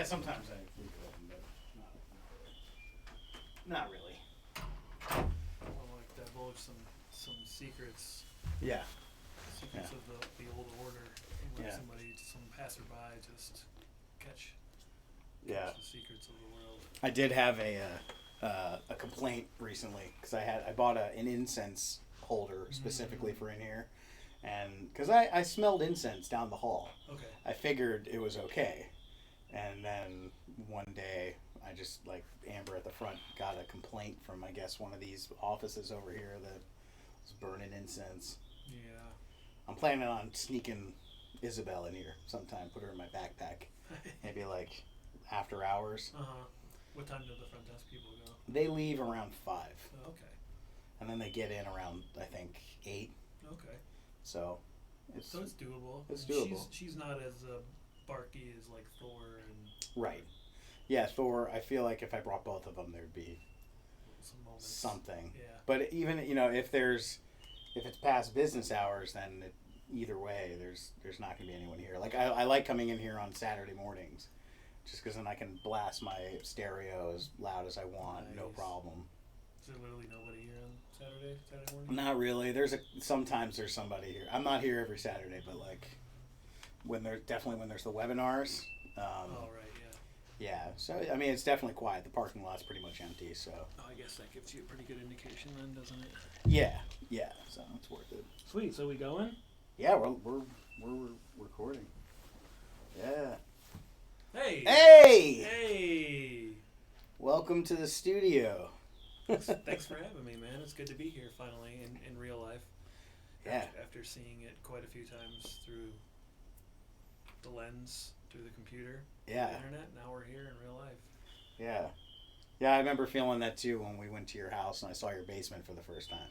sometimes I leave it open, but not really. I want to divulge some secrets. Yeah. Secrets of the old order. And let Yeah. some passerby just catch Yeah. the secrets of the world. I did have a complaint recently because I bought an incense holder specifically for in here, and because I smelled incense down the hall. Okay. I figured it was okay, and then one day I just Amber at the front got a complaint from I guess one of these offices over here that was burning incense. Yeah. I'm planning on sneaking Isabel in here sometime, put her in my backpack, maybe after hours. What time do the front desk people go? They leave around 5. Oh, okay. And then they get in around, I think, 8. Okay. So it's doable. It's doable. She's not as barky as Thor and. Right. Yeah, Thor. I feel like if I brought both of them, there'd be some moments. Something. Yeah. But even if it's past business hours, then either way, there's not gonna be anyone here. I like coming in here on Saturday mornings, just because then I can blast my stereo as loud as I want, no problem. Is there literally nobody here on Saturday morning? Not really. Sometimes there's somebody here. I'm not here every Saturday, but when there's the webinars. Oh right, yeah. Yeah. So I mean, it's definitely quiet. The parking lot's pretty much empty. So. Oh, I guess that gives you a pretty good indication then, doesn't it? Yeah. Yeah. So it's worth it. Sweet. So we going? Yeah, we're recording. Yeah. Hey. Hey. Hey. Welcome to the studio. Thanks for having me, man. It's good to be here finally in real life. Yeah. After seeing it quite a few times through the lens, through the computer, Yeah. the internet, now we're here in real life. Yeah. Yeah, I remember feeling that too when we went to your house and I saw your basement for the first time.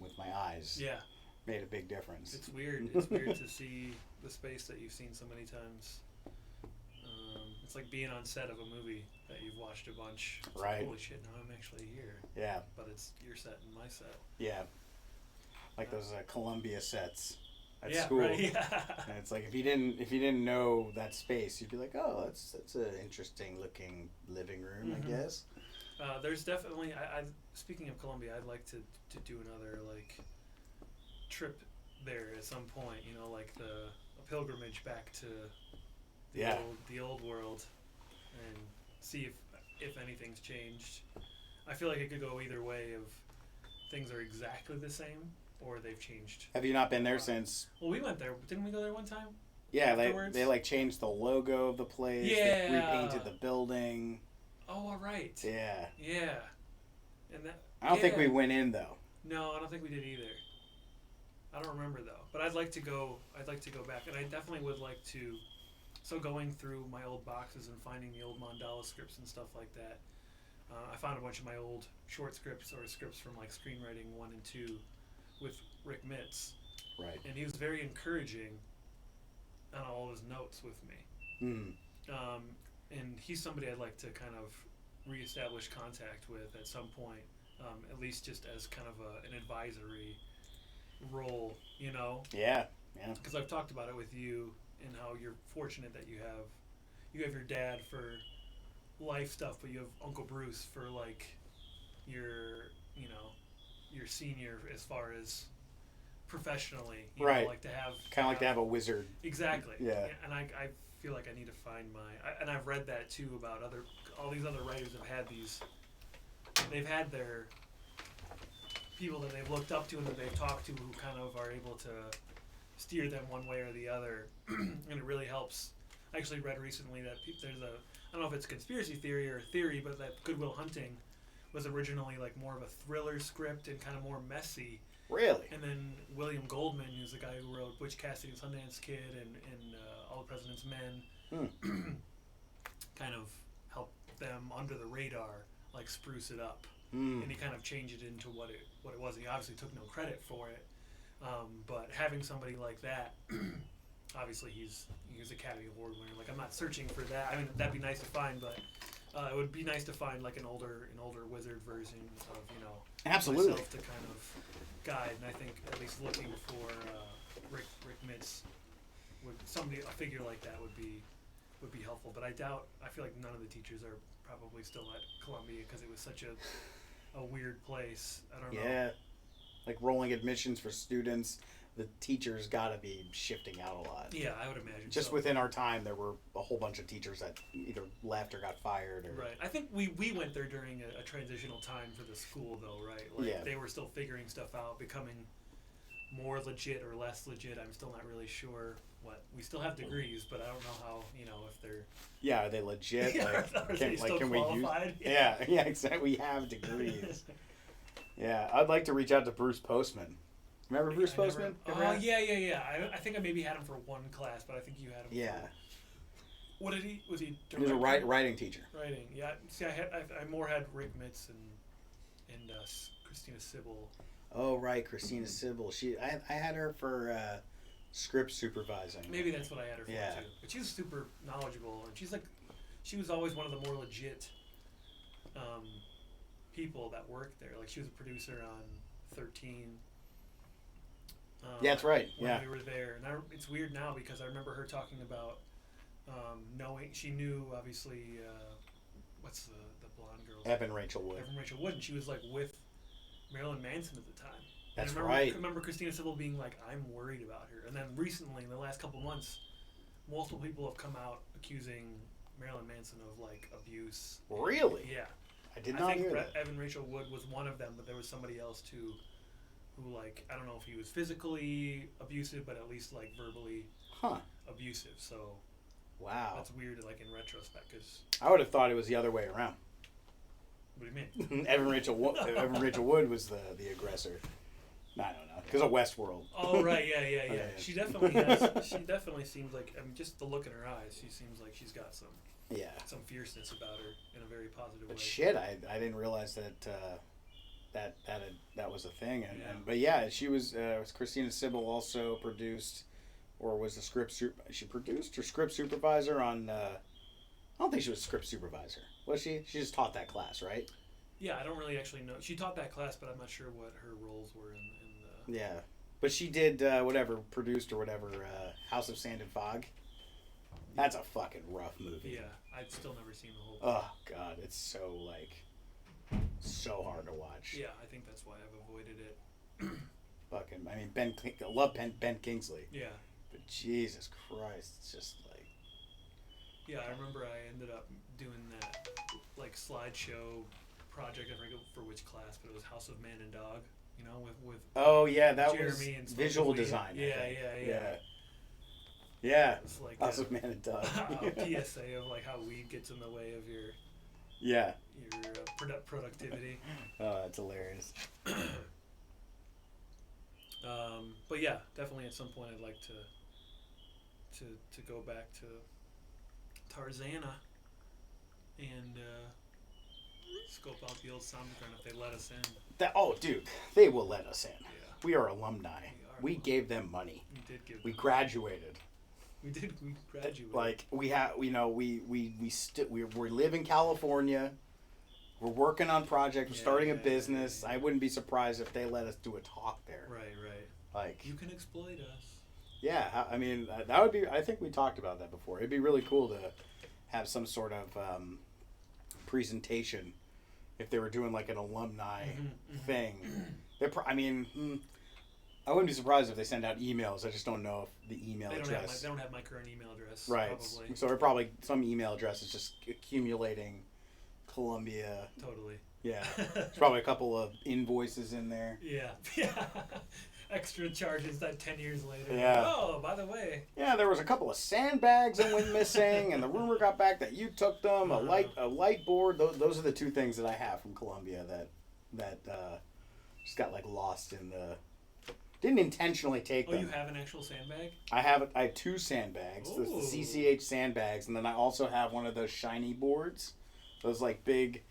With my eyes. Yeah. Made a big difference. It's weird. It's weird to see the space that you've seen so many times. It's like being on set of a movie that you've watched a bunch. It's Right. Like, holy shit! Now I'm actually here. Yeah. But it's your set and my set. Yeah. Like those Columbia sets at Yeah, school. right, yeah. And it's like if you didn't know that space, you'd be like, oh, that's an interesting looking living room, I guess. There's definitely. I speaking of Columbia, I'd like to do another trip there at some point. You know, a pilgrimage back to the old world, and see if anything's changed. I feel like it could go either way. Of things are exactly the same, or they've changed. Have you not been there since? Well, we went there. Didn't we go there one time? Yeah, afterwards? they changed the logo of the place. Yeah. They repainted the building. Oh, all right. Yeah. Yeah. And that. I don't think we went in though. No, I don't think we did either. I don't remember though, but I'd like to go back, and I definitely would like to. So going through my old boxes and finding the old mandala scripts and stuff like that, I found a bunch of my old short scripts or scripts from Screenwriting 1 and 2 with Rick Mitz. Right. And he was very encouraging on all his notes with me. And he's somebody I'd like to kind of reestablish contact with at some point, at least just as kind of an advisory role, you know? Yeah, yeah. Because I've talked about it with you and how you're fortunate that you have your dad for life stuff, but you have Uncle Bruce for your senior as far as professionally, you right? Know, to have to have a wizard. Exactly. Yeah. And I feel like I need to find and I've read that too about all these other writers they've had their people that they've looked up to and that they've talked to who kind of are able to steer them one way or the other, and it really helps. I actually read recently that there's I don't know if it's a conspiracy theory or a theory, but that Good Will Hunting was originally more of a thriller script and kind of more messy. Really? And then William Goldman, who's the guy who wrote Butch Cassidy and Sundance Kid and All the President's Men, kind of helped them under the radar, spruce it up. And he kind of changed it into what it was. He obviously took no credit for it. But having somebody like that, obviously he's Academy Award winner. I'm not searching for that. I mean, that'd be nice to find, but it would be nice to find an older wizard version of absolutely myself to kind of guide. And I think at least looking for Rick Mitz a figure like that would be would be helpful. But I feel like none of the teachers are probably still at Columbia because it was such a weird place. I don't know. Yeah, like rolling admissions for students. The teachers got to be shifting out a lot. Yeah, I would imagine. Just so. within our time, there were a whole bunch of teachers that either left or got fired. Or... Right. I think we went there during a transitional time for the school, though, right? Like, yeah. They were still figuring stuff out, becoming more legit or less legit. I'm still not really sure what. We still have degrees, but I don't know how, if they're... Yeah, are they legit? Are they still qualified? We use... Yeah, exactly. We have degrees. Yeah, I'd like to reach out to Bruce Postman. Remember Bruce Postman? Yeah. I think I maybe had him for one class, but I think you had him. Yeah. What did he? Was he? He was a writing teacher. Writing. Yeah. See, I more had Rick Mitz and Christina Sybil. Oh right, Christina Sybil. I had her for script supervising. Maybe that's what I had her for too. But she's super knowledgeable, and she was always one of the more legit people that worked there. Like she was a producer on 13. Yeah, that's right. When we were there, and it's weird now because I remember her talking about knowing she knew obviously what's the blonde girl? Evan Rachel Wood. And she was like with Marilyn Manson at the time. That's I remember Christina Sybil being like, "I'm worried about her," and then recently, in the last couple months, multiple people have come out accusing Marilyn Manson of like abuse. Really? Yeah. I did not hear that. Evan Rachel Wood was one of them, but there was somebody else too. Who, like, I don't know if he was physically abusive, but at least, like, verbally abusive. So, wow. That's weird, like, in retrospect, because... I would have thought it was the other way around. What do you mean? Evan Rachel Wood was the aggressor. I don't know. Because of Westworld. Oh, right, yeah. She definitely seems like, I mean, just the look in her eyes, she seems like she's got some fierceness about her in a very positive way. But shit, I didn't realize that... That was a thing, but yeah, she was Christina Sybil also produced, or was the she produced or script supervisor on. I don't think she was script supervisor. Was she? She just taught that class, right? Yeah, I don't really actually know. She taught that class, but I'm not sure what her roles were in the. Yeah, but she did produced or whatever. House of Sand and Fog. That's a fucking rough movie. Yeah, I've still never seen the whole thing. Oh God, it's so hard to watch. Yeah, I think that's why I've avoided it. Fucking, I mean, I love Ben Kingsley. Yeah. But Jesus Christ, it's just like... Yeah, I remember I ended up doing that, like, slideshow project, I forget for which class, but it was House of Man and Dog, with oh, yeah, that Jeremy was and visual design. Yeah. It's like House of Man and Dog. A PSA of, like, how weed gets in the way of your... Yeah. Your productivity. Oh, that's hilarious. But yeah, definitely at some point I'd like to go back to Tarzana and scope out the old Soundgarden if they let us in. Dude, they will let us in. Yeah. We are alumni. We gave them money. We did give. We graduated. We graduated. Like we have, we live in California. We're working on projects. We're starting a business. Yeah. I wouldn't be surprised if they let us do a talk there. Right. Like you can exploit us. Yeah, I mean that would be. I think we talked about that before. It'd be really cool to have some sort of presentation if they were doing like an alumni thing. I wouldn't be surprised if they send out emails. I just don't know if the email address. They don't have my current email address. Right. Probably. So they're probably some email address is just accumulating. Columbia. Totally. Yeah. There's probably a couple of invoices in there. Yeah. Extra charges that 10 years later. Yeah. Oh, by the way. Yeah, there was a couple of sandbags that went missing, and the rumor got back that you took them. A light board. Those are the two things that I have from Columbia that just got like lost in the. Didn't intentionally take them. Oh, you have an actual sandbag? I have 2 sandbags. The CCH sandbags, and then I also have one of those shiny boards. Those like big.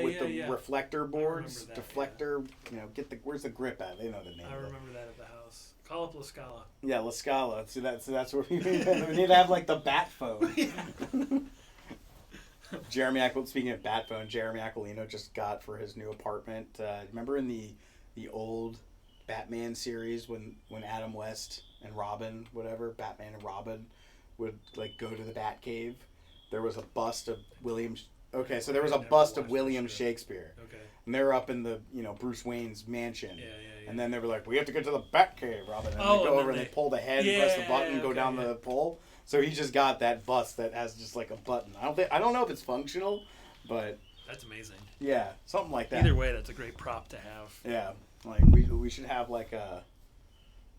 With the reflector boards, deflector. Yeah. Where's the grip at? They know the name. I remember that at the house. Call up La Scala. Yeah, La Scala. So that's what we need. We need to have like the bat phone. Speaking of bat phone, Jeremy Aquilino just got for his new apartment. Remember in the old Batman series when Adam West and Robin, Batman and Robin would like go to the Bat Cave, there was a bust of William. Okay, so there was I a never bust of watched William the show. Shakespeare, Okay. and they were up in the Bruce Wayne's mansion. Yeah. And then they were like, "We have to get to the Bat Cave, Robin." And Oh, they go and over then and they they- pull the head, press the Yeah, button, go okay, down yeah. the pole. So he just got that bust that has just like a button. I don't know if it's functional, but That's amazing. yeah, something like that. Either way, that's a great prop to have. Yeah, like we should have like a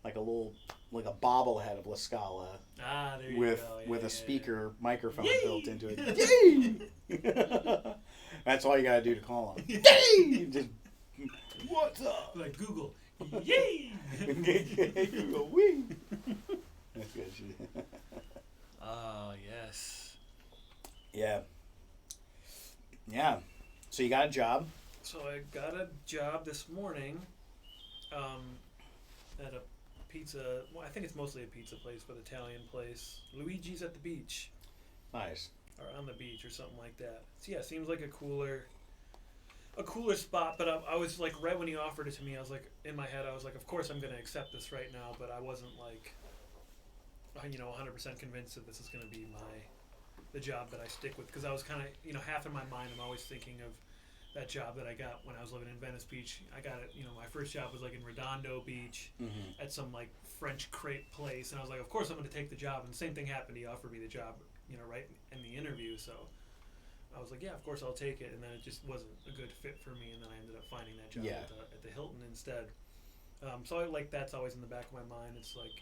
little like a bobblehead of La Scala Ah, there you with go. Yeah, with yeah, a speaker microphone Yay! built into it. Yay! That's all you gotta do to call him. Yay! Just what's up? yeah. Like Google. Yay! You go, wee. That's good shit. Oh, yes. Yeah. Yeah. So you got a job. So I got a job this morning at a pizza. Well, I think it's mostly a pizza place, but Italian place. Luigi's at the beach, Nice. or on the beach, or something like that. So yeah, it seems like a cooler spot. But I was like, right when he offered it to me, I was like, in my head, I was like, of course I'm gonna accept this right now. But I wasn't like, 100% convinced that this is gonna be the job that I stick with, because I was kind of, half in my mind, I'm always thinking of that job that I got when I was living in Venice Beach. I got it, my first job was like in Redondo Beach Mm-hmm. at some like French crepe place, and I was like, of course I'm going to take the job. And the same thing happened. He offered me the job, right in the interview. So I was like, yeah, of course I'll take it. And then it just wasn't a good fit for me, and then I ended up finding that job Yeah. at the Hilton instead. So that's always in the back of my mind. It's like,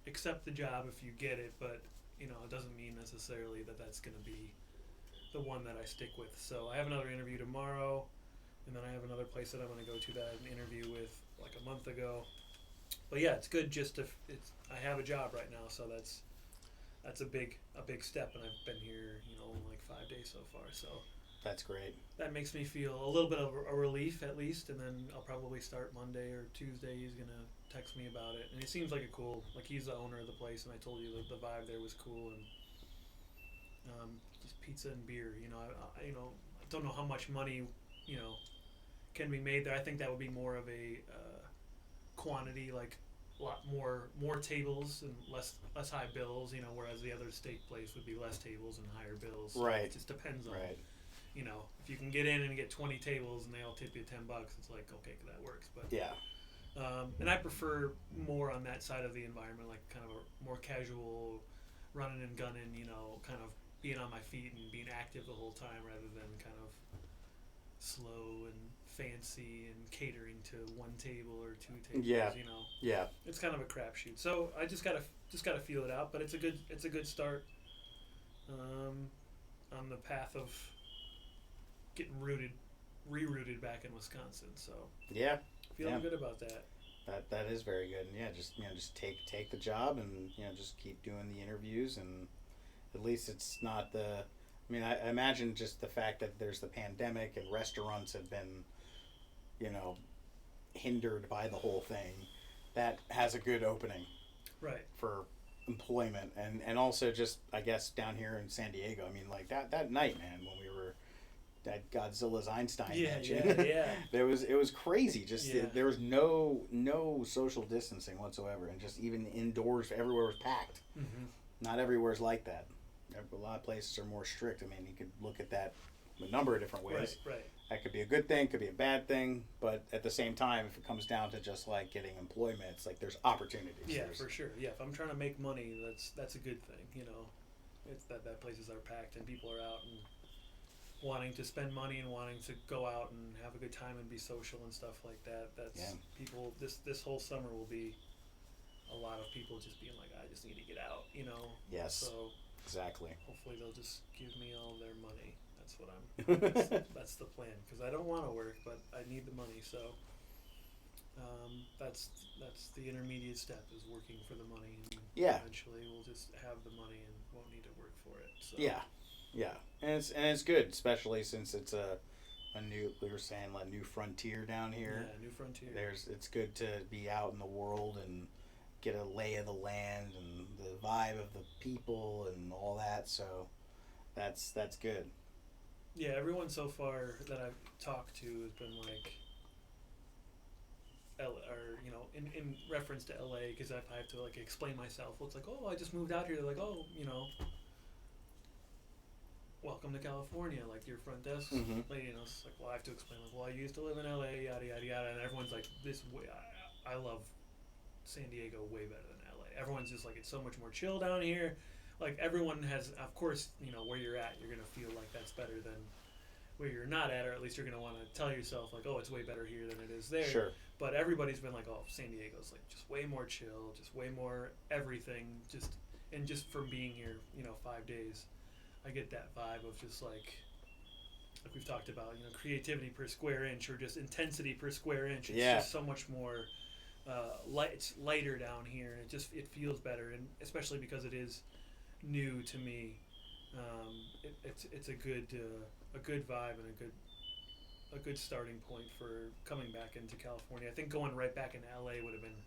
accept the job if you get it, but it doesn't mean necessarily that that's going to be the one that I stick with. So I have another interview tomorrow, and then I have another place that I'm going to go to that I had an interview with like a month ago. But yeah, it's good just to I have a job right now, so that's a big step, and I've been here only like 5 days so far. So That's great. that makes me feel a little bit of a relief at least, and then I'll probably start Monday or Tuesday. He's gonna text me about it, and he seems like he's the owner of the place, and I told you the vibe there was cool, and just pizza and beer. I don't know how much money can be made there. I think that would be more of a quantity, like a lot more tables and less high bills. Whereas the other steak place would be less tables and higher bills. So Right. It just depends on. Right. If you can get in and get 20 tables and they all tip you $10, it's like, okay, that works. But Yeah. and I prefer more on that side of the environment, like kind of a more casual, running and gunning, kind of being on my feet and being active the whole time, rather than kind of slow and fancy and catering to one table or two tables. Yeah. Yeah. It's kind of a crapshoot. So I just gotta feel it out, but it's a good start on the path of getting rerouted back in Wisconsin. So Yeah. feeling Yeah. good about that. That is very good. And yeah, just take the job, and just keep doing the interviews, and at least it's not the. I mean, I imagine just the fact that there's the pandemic and restaurants have been, hindered by the whole thing. That has a good opening Right. for employment, and also just I guess down here in San Diego. I mean, like that night, man, when we were at Godzilla's Einstein mansion. Yeah. It was crazy. Just Yeah. there was no social distancing whatsoever, and just even indoors, everywhere was packed. Mm-hmm. Not everywhere's like that. A lot of places are more strict. I mean, you could look at that a number of different ways. Right. That could be a good thing, could be a bad thing, but at the same time, if it comes down to just like getting employment, it's like there's opportunities. Yeah, There's- for sure. Yeah, if I'm trying to make money, that's a good thing. It's that places are packed and people are out and wanting to spend money and wanting to go out and have a good time and be social and stuff like that. That's Yeah. people. This whole summer will be a lot of people just being like, I just need to get out. Yes. So Exactly. hopefully they'll just give me all their money. That's what I'm. That's the plan, because I don't want to work, but I need the money. So that's the intermediate step, is working for the money, and Yeah. eventually we'll just have the money and won't need to work for it. So Yeah, and it's good, especially since it's a new. We were saying a new frontier down here. Yeah, new frontier. It's good to be out in the world and get a lay of the land and the vibe of the people and all that. So that's good. Yeah, everyone so far that I've talked to has been like, or in reference to LA, because if I have to like explain myself, well, it's like, oh, I just moved out here. They're like, oh, welcome to California, like your front desk lady, it's like, well, I have to explain, like, well, I used to live in LA, yada yada yada, and everyone's like, this way, I love San Diego way better than LA. Everyone's just like, it's so much more chill down here. Like everyone has, of course, where you're at, you're gonna feel like that's better than where you're not at, or at least you're gonna want to tell yourself like, oh, it's way better here than it is there. Sure. But everybody's been like, oh, San Diego's like just way more chill, just way more everything, just from being here, 5 days. I get that vibe of just like we've talked about, creativity per square inch or just intensity per square inch. It's just so much more it's lighter down here, and it feels better, and especially because it is new to me. It's a good vibe and a good starting point for coming back into California. I think going right back into LA would have been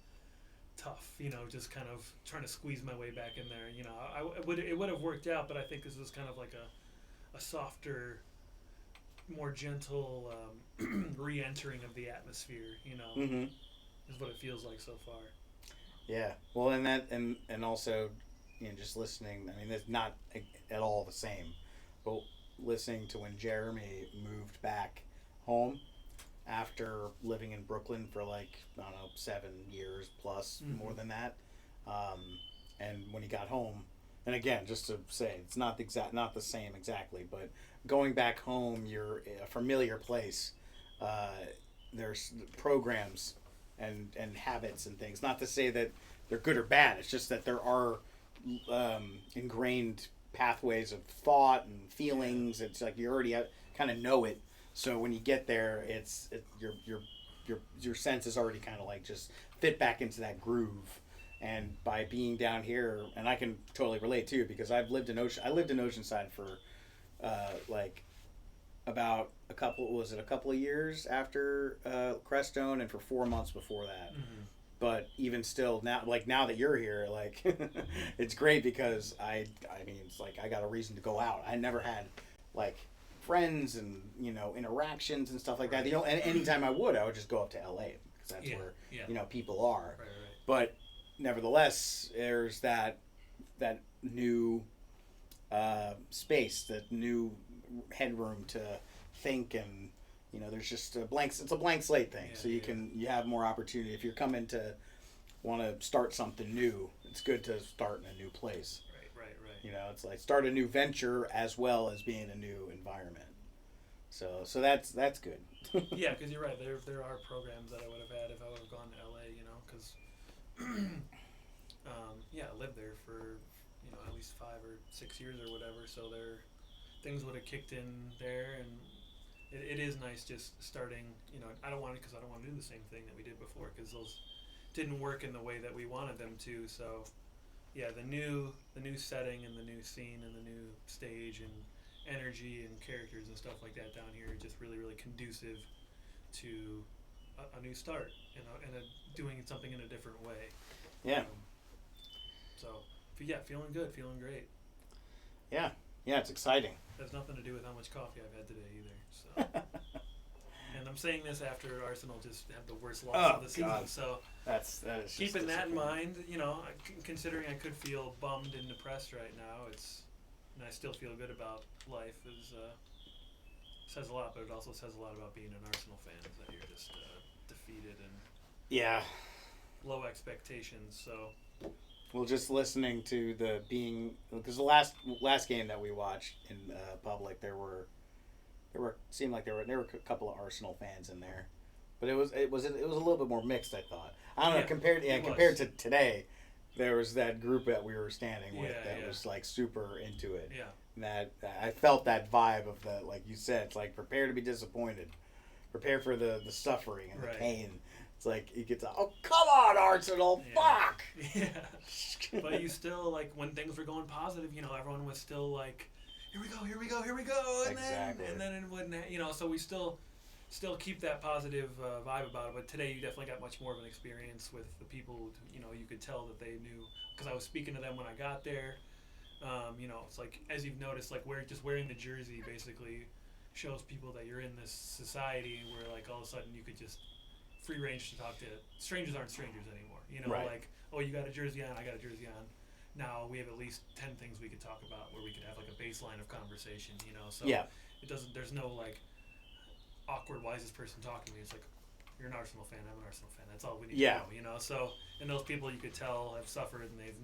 tough, just kind of trying to squeeze my way back in there. It would have worked out, but I think this was kind of like a softer, more gentle re-entering of the atmosphere, is what it feels like so far. Yeah. Well, and also, just listening, I mean, it's not at all the same, but listening to when Jeremy moved back home after living in Brooklyn for like, I don't know, 7 years plus, more than that. And when he got home, and again, just to say, it's not the same exactly, but going back home, you're a familiar place. There's programs and habits and things. Not to say that they're good or bad. It's just that there are ingrained pathways of thought and feelings. It's like you already kind of know it. So when you get there, your senses already kind of like just fit back into that groove. And by being down here, and I can totally relate too, because I lived in Oceanside for like about a couple of years after Crestone, and for 4 months before that. But even still, now that you're here, like it's great because I mean, it's like I got a reason to go out. I never had like friends and interactions and stuff like that. And anytime I would just go up to LA because that's where people are. Right. But nevertheless, there's that new space, that new headroom to think, and there's just it's a blank slate thing. So you have more opportunity if you're coming to want to start something new. It's good to start in a new place. Right. It's like start a new venture as well as being a new environment. So that's good. Yeah, because you're right. There are programs that I would have had if I would have gone to LA. Because I lived there for at least 5 or 6 years or whatever. So things would have kicked in there, and it is nice just starting. I don't want to do the same thing that we did before, because those didn't work in the way that we wanted them to. So yeah, the new setting and the new scene and the new stage and energy and characters and stuff like that down here are just really, really conducive to a new start and doing something in a different way. Yeah. Feeling good, feeling great. Yeah, it's exciting. It has nothing to do with how much coffee I've had today either. So. And I'm saying this after Arsenal just had the worst loss of the season. God. So that is just keeping that in mind, considering I could feel bummed and depressed right now, and I still feel good about life, says a lot, but it also says a lot about being an Arsenal fan, is that you're just defeated and low expectations. So. Well, just listening to because the last game that we watched in public, seemed like there were a couple of Arsenal fans in there, but it was a little bit more mixed, I thought. I don't know, compared to today, there was that group that we were standing with that was like super into it. Yeah. And that I felt that vibe of the, like you said, it's like prepare to be disappointed, prepare for the suffering and the pain. It's like you get to, oh, come on, Arsenal, fuck. Yeah. But you still, like, when things were going positive, everyone was still like, here we go, and then it wouldn't, so we still keep that positive vibe about it. But today you definitely got much more of an experience with the people. You could tell that they knew, because I was speaking to them when I got there. It's like, as you've noticed, like wearing the jersey basically shows people that you're in this society where, like, all of a sudden you could just free range to talk to strangers. Aren't strangers anymore, you know, Right. like, oh, you got a jersey on, I got a jersey on. Now we have at least 10 things we could talk about where we could have like a baseline of conversation, you know. So Yeah. it doesn't. There's no like awkward. Why is this person talking to me? It's like, you're an Arsenal fan. I'm an Arsenal fan. That's all we need Yeah. to know, you know. So and those people you could tell have suffered and they've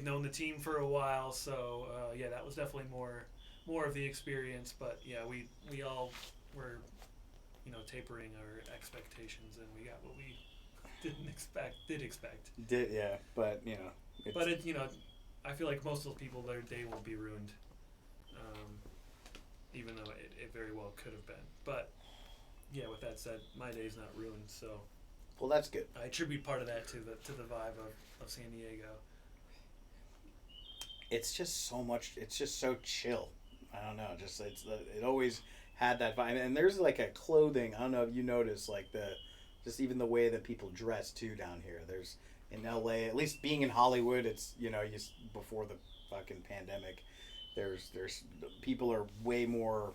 known the team for a while. So yeah, that was definitely more of the experience. But yeah, we all were, you know, tapering our expectations, and we got what we did expect. Yeah, but you know. But it, you know, I feel like most of those people, their day will be ruined, even though it very well could have been. But yeah, with that said, my day's not ruined. So Well, that's good. I attribute part of that to the vibe of San Diego. It's just so much. It's just so chill. I don't know. Just it always had that vibe. And there's like a clothing. I don't know if you notice, like just even the way that people dress too down here. There's in LA, at least being in Hollywood, it's, you know, before the fucking pandemic, there's people are way more,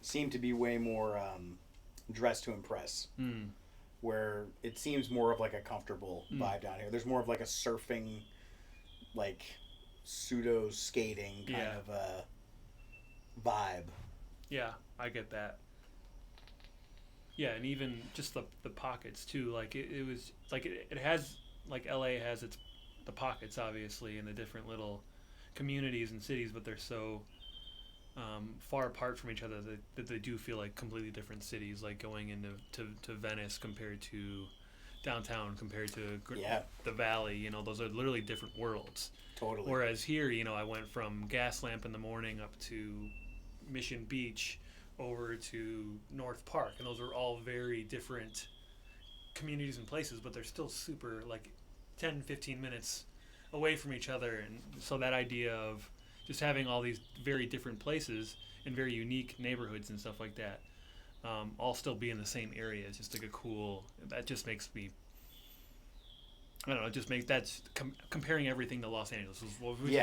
seem to be way more dressed to impress. Where it seems more of like a comfortable vibe down here. There's more of like a surfing, like pseudo skating kind of vibe. Yeah, I get that. Yeah, and even just the pockets too. Like it was like it has, like LA has the pockets obviously in the different little communities and cities, but they're so far apart from each other that they do feel like completely different cities. Like going into to Venice compared to downtown compared to the Valley. You know, those are literally different worlds. Totally. Whereas here, you know, I went from Gaslamp in the morning up to Mission Beach over to North Park, and those are all very different communities and places, but they're still super like 10-15 minutes away from each other. And so that idea of just having all these very different places and very unique neighborhoods and stuff like that, all still be in the same area, is just like a cool, that just makes me, I don't know, just make that's comparing everything to Los Angeles is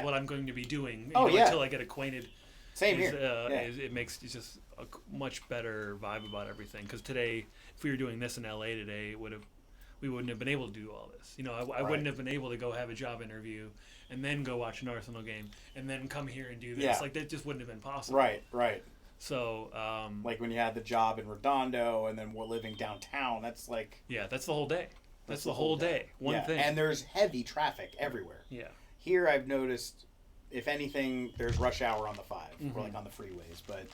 what I'm going to be doing until I get acquainted. Same here. It makes it's just a much better vibe about everything. Because today, if we were doing this in LA today, we wouldn't have been able to do all this. You know, I wouldn't have been able to go have a job interview and then go watch an Arsenal game and then come here and do this. Yeah. Like that just wouldn't have been possible. Right. So like when you had the job in Redondo and then we're living downtown, that's like that's the whole day. That's the whole day. One thing. And there's heavy traffic everywhere. Yeah. Here I've noticed, if anything, there's rush hour on the 5 or like on the freeways. But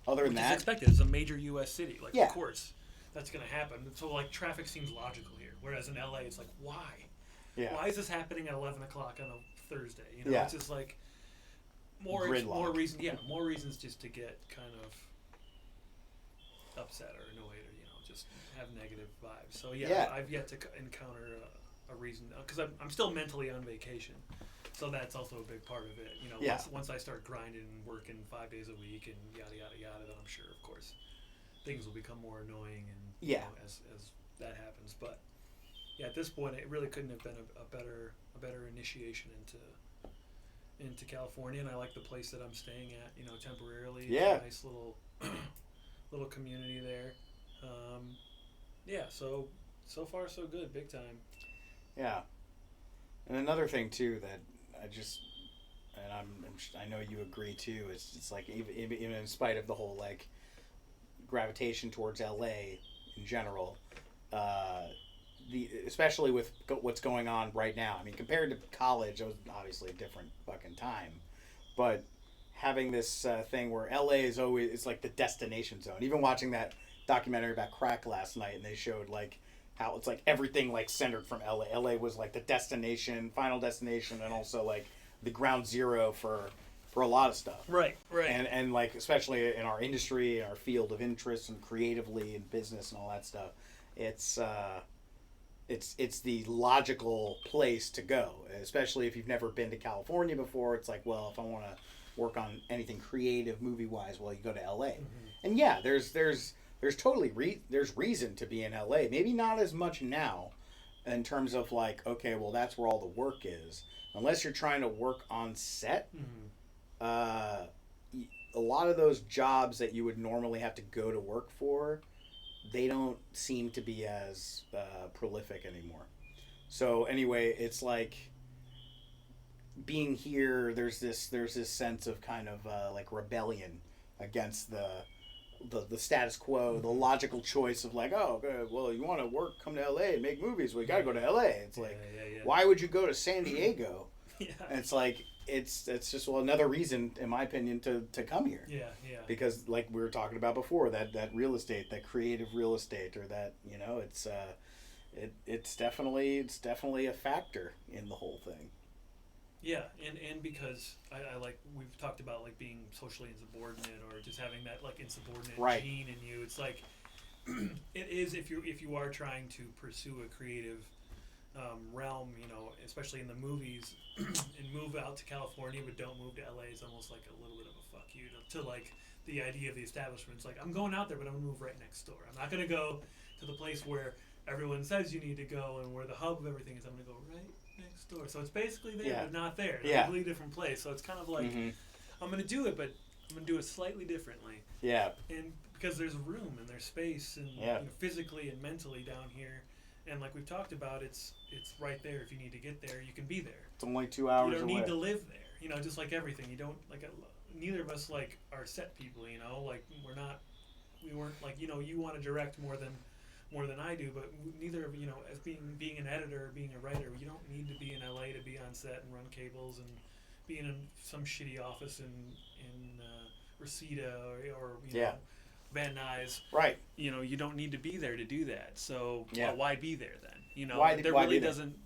other than that, it's expected. It's a major U.S. city. Like, Yeah. of course, that's going to happen. So, like, traffic seems logical here. Whereas in L.A., it's like, why? Yeah. Why is this happening at 11 o'clock on a Thursday? You know, Yeah. it's just like more reasons. Yeah, more reasons just to get kind of upset or annoyed or, you know, just have negative vibes. So, I've yet to encounter a reason, because I'm still mentally on vacation. So that's also a big part of it. You know, once I start grinding and working 5 days a week and yada, yada, yada, then I'm sure, of course, things will become more annoying and you know, as that happens. But yeah, at this point, it really couldn't have been a better initiation into California, and I like the place that I'm staying at, you know, temporarily. Yeah. It's a nice little community there. So far so good, big time. Yeah. And another thing too that I know you agree too, it's like even in spite of the whole like gravitation towards LA in general, especially with what's going on right now. I mean, compared to college, it was obviously a different fucking time, but having this thing where LA is always, it's like the destination zone. Even watching that documentary about crack last night, and they showed like how it's like everything like centered from LA. LA was like the destination, final destination, and also like the ground zero for a lot of stuff. Right. And like especially in our industry, in our field of interest, and creatively in business and all that stuff, it's the logical place to go. Especially if you've never been to California before, it's like, well, if I want to work on anything creative movie wise, well, you go to LA. And yeah, there's totally there's reason to be in LA. Maybe not as much now in terms of like, okay, well, that's where all the work is. Unless you're trying to work on set, a lot of those jobs that you would normally have to go to work for they don't seem to be as prolific anymore. So anyway, it's like being here. There's this sense of kind of like rebellion against the status quo, the logical choice of like, oh, well, you want to work, come to LA and make movies. Well, you got to go to LA. It's like, why would you go to San Diego? Yeah. And it's like, it's just, well, another reason, in my opinion, to come here. Yeah. Because like we were talking about before, that real estate, that creative real estate, or that, it's definitely a factor in the whole thing. Yeah, and because I like, we've talked about like being socially insubordinate, or just having that like insubordinate Right. gene in you. It's like it is, if you are trying to pursue a creative realm, especially in the movies, and move out to California but don't move to LA is almost like a little bit of a fuck you to like the idea of the establishment. It's like, I'm going out there, but I'm gonna move right next door. I'm not gonna go to the place where everyone says you need to go and where the hub of everything is. I'm gonna go right next door. So it's basically there, but not there. It's a completely different place. So it's kind of like, I'm gonna do it, but I'm gonna do it slightly differently. Yeah. And because there's room and there's space, and physically and mentally down here, and like we've talked about, it's right there. If you need to get there, you can be there. It's only 2 hours away. You don't need to live there. Just like everything. You don't like. Neither of us like are set people. Like we weren't like, you want to direct more than I do, but neither of as being an editor or being a writer, you don't need to be in LA to be on set and run cables and be in some shitty office in Reseda or Van Nuys. Right. You don't need to be there to do that. So why be there then? Why there really be there? doesn't.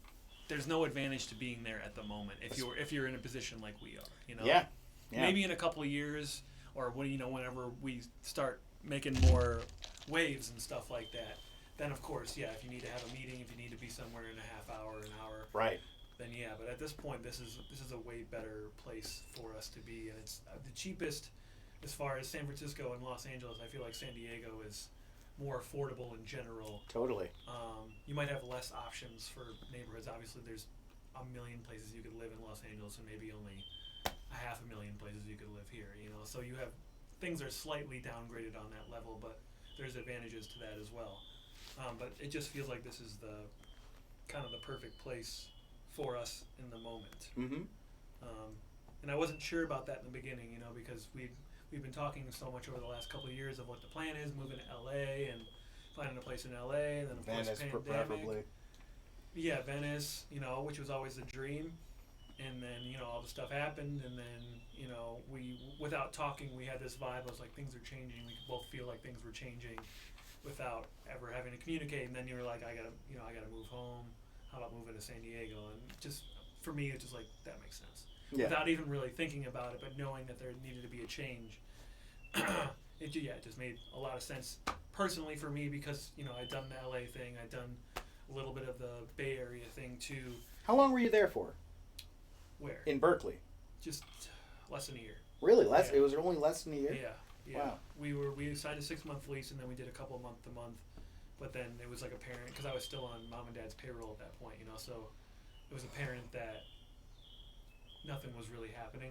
There's no advantage to being there at the moment if you're in a position like we are. Yeah. Maybe in a couple of years, or whenever we start making more waves and stuff like that, then of course, if you need to have a meeting, if you need to be somewhere in a half hour, an hour, right, then but at this point, this is a way better place for us to be, and it's the cheapest as far as San Francisco and Los Angeles. I feel like San Diego is more affordable in general. Totally. You might have less options for neighborhoods. Obviously, there's a million places you could live in Los Angeles, and maybe only 500,000 places you could live here. So you have things are slightly downgraded on that level, but there's advantages to that as well. But it just feels like this is the kind of the perfect place for us in the moment. Mm-hmm. And I wasn't sure about that in the beginning, because we've been talking so much over the last couple of years of what the plan is, moving to LA and finding a place in LA, and then of Venice, course pandemic. preferably. Yeah, Venice, which was always the dream. And then, all the stuff happened, and then, we, without talking, we had this vibe. I was like, things are changing. We could both feel like things were changing without ever having to communicate. And then you were like, I gotta move home. How about moving to San Diego? And just, for me, it's just like, that makes sense. Yeah. Without even really thinking about it, but knowing that there needed to be a change. It just made a lot of sense personally for me, because, I'd done the LA thing. I'd done a little bit of the Bay Area thing too. How long were you there for? Where? In Berkeley. Just less than a year. Really? It was only less than a year? Yeah. Wow. We signed a 6-month lease, and then we did a couple month to month, but then it was like apparent, because I was still on mom and dad's payroll at that point, so it was apparent that nothing was really happening.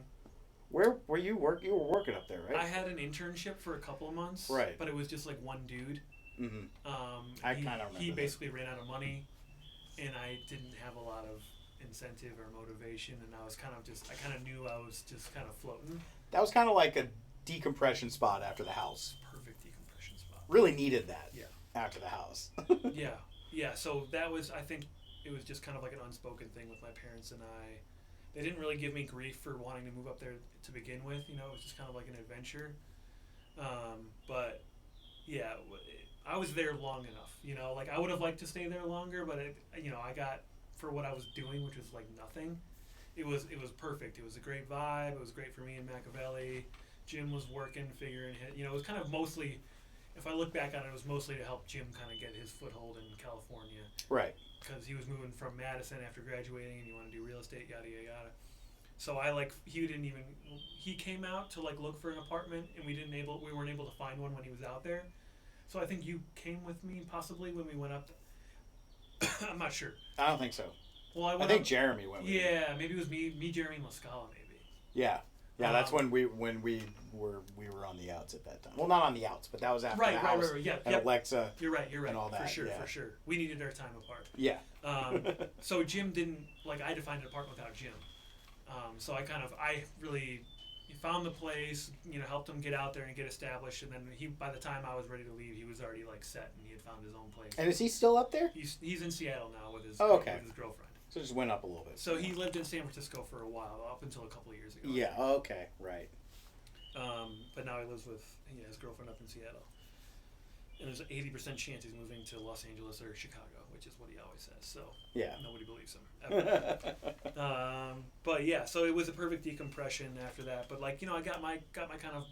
Where were you working? You were working up there, right? I had an internship for a couple of months, right? But it was just like one dude. Mm-hmm. I kind of remember. He basically ran out of money, and I didn't have a lot of incentive or motivation, and I was kind of knew I was just kind of floating. That was kind of like a decompression spot after the house. Perfect decompression spot. Really needed that. Yeah. After the house. Yeah. So that was, I think, it was just kind of like an unspoken thing with my parents and I. They didn't really give me grief for wanting to move up there to begin with. It was just kind of like an adventure. But yeah, I was there long enough. Like I would have liked to stay there longer, but I got, for what I was doing, which was like nothing, it was perfect. It was a great vibe. It was great for me and Machiavelli. Jim was working, figuring it. It was kind of mostly, if I look back on it, it was mostly to help Jim kind of get his foothold in California. Right. Because he was moving from Madison after graduating, and he wanted to do real estate, yada yada yada. So he came out to like look for an apartment, and we weren't able to find one when he was out there. So I think you came with me possibly when we went up. I'm not sure. I don't think so. Well, I think Jeremy went with you. Yeah, maybe it was me, Jeremy, and La Scala, maybe. Yeah. Yeah, that's when we were on the outs at that time. Well, not on the outs, but that was after Right, the right, house right, right. Yeah, and yep. Alexa. You're right. and all that, For sure, yeah. for sure. We needed our time apart. Yeah. So Jim didn't like. I had to find an apartment without Jim. So I really found the place. Helped him get out there and get established. And then by the time I was ready to leave, he was already like set and he had found his own place. And is he still up there? He's in Seattle now with his Oh, okay. with his girlfriend. So it just went up a little bit. So he lived in San Francisco for a while, up until a couple of years ago. Yeah. Okay. Right. But now he lives with his girlfriend up in Seattle. And there's an 80% chance he's moving to Los Angeles or Chicago, which is what he always says. So Yeah. nobody believes him ever. But yeah, so it was a perfect decompression after that. But I got my kind of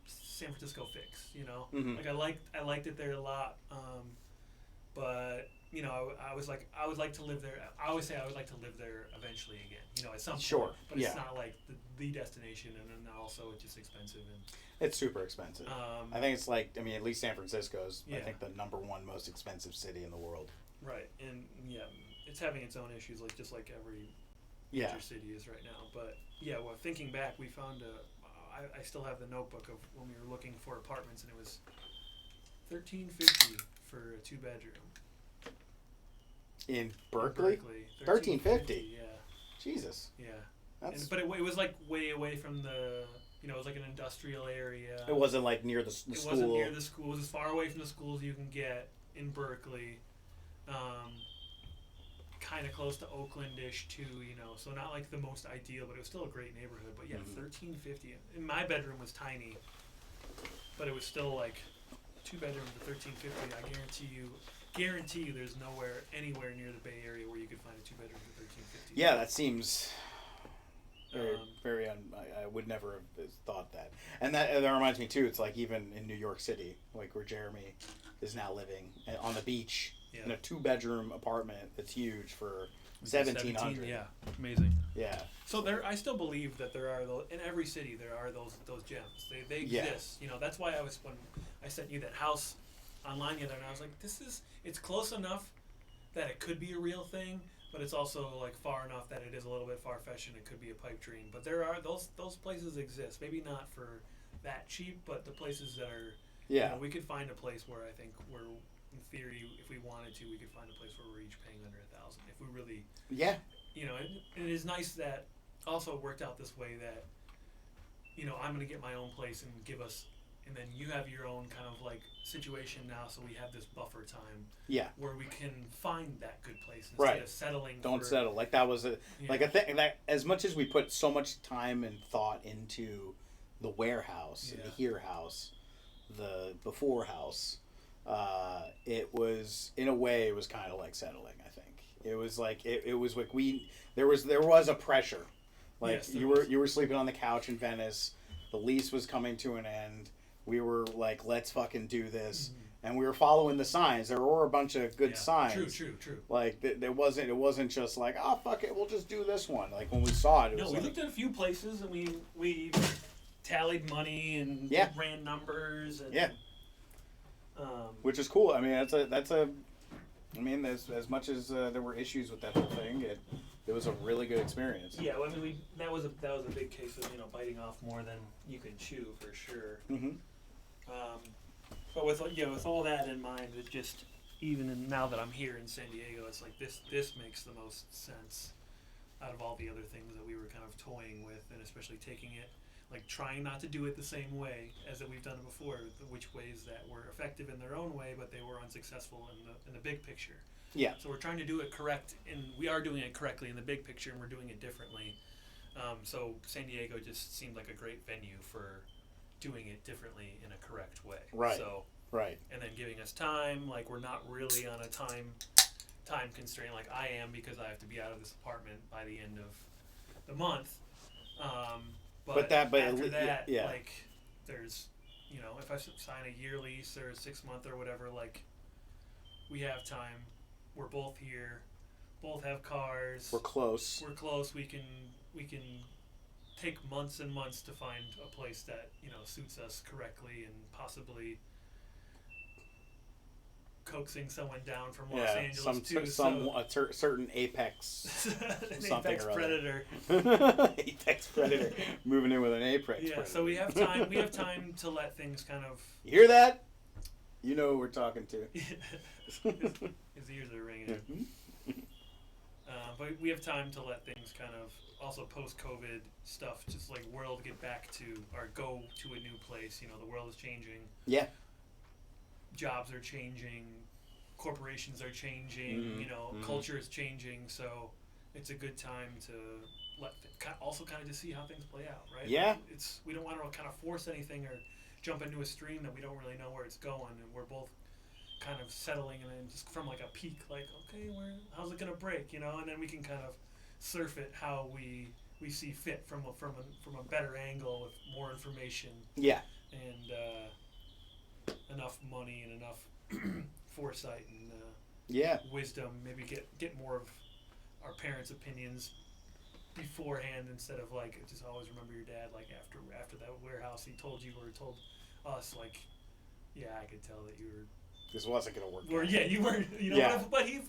San Francisco fix. Mhm. Like I liked it there a lot. But I was like, I would like to live there. I always say I would like to live there eventually again. At some point. Sure. But Yeah. it's not like the destination, and then also it's just expensive and. It's super expensive. I think it's at least San Francisco is, I Yeah. think, the #1 most expensive city in the world. Right, and it's having its own issues, just like every Yeah. major city is right now. But yeah, well, thinking back, we found I still have the notebook of when we were looking for apartments, and it was $13.50 for a 2-bedroom. In Berkeley? $13.50? Yeah. Jesus. Yeah. That's. But it was like way away from the. It was like an industrial area. It wasn't like near the school. It wasn't near the school. It was as far away from the schools you can get in Berkeley. Kind of close to Oakland-ish too, so not like the most ideal, but it was still a great neighborhood. But yeah, $13.50. And my bedroom was tiny, but it was still like 2 bedrooms for $13.50. I guarantee you, there's anywhere near the Bay Area where you could find a 2-bedroom for $13.50. Yeah, that seems very. I would never have thought that. And that reminds me too. It's like even in New York City, like where Jeremy is now living on the beach in a 2-bedroom apartment that's huge for $1,700. Yeah, amazing. Yeah. So I still believe that there are in every city there are those gems. They exist. That's why when I sent you that house online the other night, I was like, it's close enough that it could be a real thing, but it's also like far enough that it is a little bit far-fetched and it could be a pipe dream. But there are those places exist. Maybe not for that cheap, but the places that are. Yeah. We could find a place where I think in theory, if we wanted to, we could find a place where we're each paying under $1,000 if we really. Yeah. And it is nice that also it worked out this way that. I'm going to get my own place and give us. And then you have your own kind of like situation now, so we have this buffer time. Yeah. Where we can find that good place instead of settling. Don't settle. Like that was a thing that as much as we put so much time and thought into the warehouse, the here house, the before house, it was in a way it was kind of like settling. I think it was like it was like there was a pressure. Like yes, you were sleeping on the couch in Venice. The lease was coming to an end. We were like, let's fucking do this. Mm-hmm. And we were following the signs. There were a bunch of good signs. True. Like, it wasn't just like, oh, fuck it, we'll just do this one. Like, when we saw it, it was we looked at a few places, and we tallied money and ran numbers. And, which is cool. I mean, as much as there were issues with that whole thing, it was a really good experience. Yeah, well, I mean, that was a big case of biting off more than you can chew for sure. Mm-hmm. But with all that in mind, it just now that I'm here in San Diego, it's like this makes the most sense out of all the other things that we were kind of toying with, and especially taking it, like trying not to do it the same way as that we've done it before, which ways that were effective in their own way, but they were unsuccessful in the big picture. Yeah. So we're trying to do it correct, and we are doing it correctly in the big picture, and we're doing it differently. So San Diego just seemed like a great venue for doing it differently in a correct way. Right. So, right. And then giving us time, like we're not really on a time constraint like I am, because I have to be out of this apartment by the end of the month. But after that, like there's, if I sign a year lease or a 6-month or whatever, like we have time. We're both here, both have cars. We're close. We can take months and months to find a place that suits us correctly, and possibly coaxing someone down from Los Angeles certain apex an something apex or predator. Apex predator moving in with an apex Yeah, predator. so we have time. We have time to let things kind of. You hear that? You know who we're talking to. His ears are ringing. But we have time to let things kind of also post-COVID stuff, just like world get back to or go to a new place. You know, the world is changing. Yeah. Jobs are changing. Corporations are changing. Mm-hmm. You know, culture is changing. So it's a good time to also kind of just see how things play out, right? Yeah. Like we don't want to kind of force anything or jump into a stream that we don't really know where it's going, and we're both kind of settling and then just from like a peak, like, okay, how's it gonna break, you know, and then we can kind of surf it how we see fit from a better angle with more information. Yeah. And enough money and enough foresight and wisdom. Maybe get more of our parents' opinions beforehand instead of like just always remember your dad like after that warehouse he told you or told us like, yeah, I could tell that you were. This wasn't gonna work. Or yeah, you weren't. You know, Yeah. but he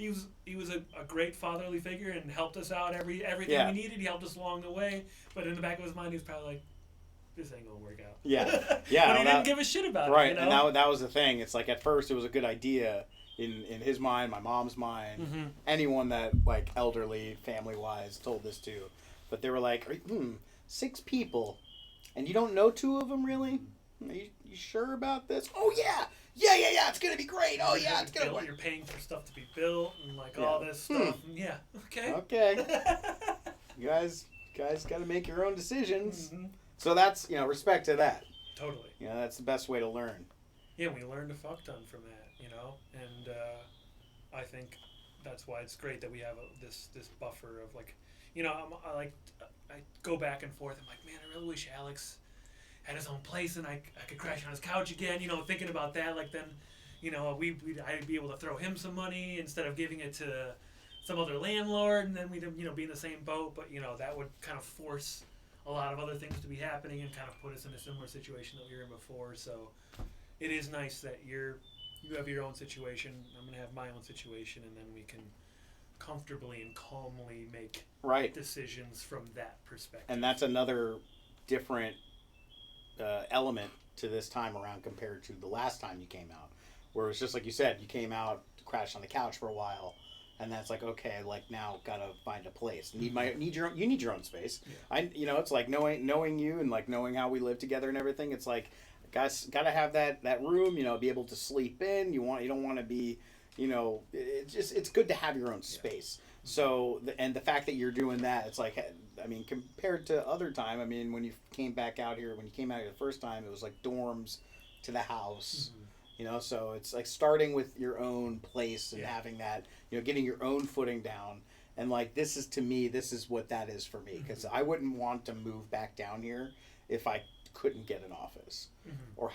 was a great fatherly figure and helped us out everything we needed. He helped us along the way. But in the back of his mind, he was probably like, "This ain't gonna work out." Yeah, yeah. But he didn't give a shit about right, it. Right, you know? And that was the thing. It's like at first it was a good idea in his mind, my mom's mind, anyone that like elderly family wise told this to, but they were like, 6 people, and you don't know 2 of them really. Are you sure about this? Oh yeah, it's gonna be great. Oh yeah, it's gonna work. You're paying for stuff to be built and like all this stuff. And yeah, okay. You guys got to make your own decisions. So that's respect to that. Totally. That's the best way to learn. Yeah, we learned a fuck ton from that, and I think that's why it's great that we have this buffer of like, I go back and forth. I'm like, man, I really wish Alex had his own place and I could crash on his couch again, thinking about that, like then, I'd be able to throw him some money instead of giving it to some other landlord, and then we'd, be in the same boat, but, that would kind of force a lot of other things to be happening and kind of put us in a similar situation that we were in before, so it is nice that you have your own situation, I'm going to have my own situation, and then we can comfortably and calmly make decisions from that perspective. And that's another different element to this time around compared to the last time you came out, where it's just like you said, you came out to crash on the couch for a while, and that's like, okay, like now gotta find a place. You need your own space. Yeah. It's like knowing you and like knowing how we live together and everything. It's like, guys, gotta have that room. Be able to sleep in. You don't want to be, it's good to have your own space. Yeah. So the fact that you're doing that, it's like, I mean, compared to other time, I mean, when you came back out here, the first time, it was like dorms to the house, so it's like starting with your own place and having that, getting your own footing down. And like, this is what that is for me. Because I wouldn't want to move back down here if I couldn't get an office or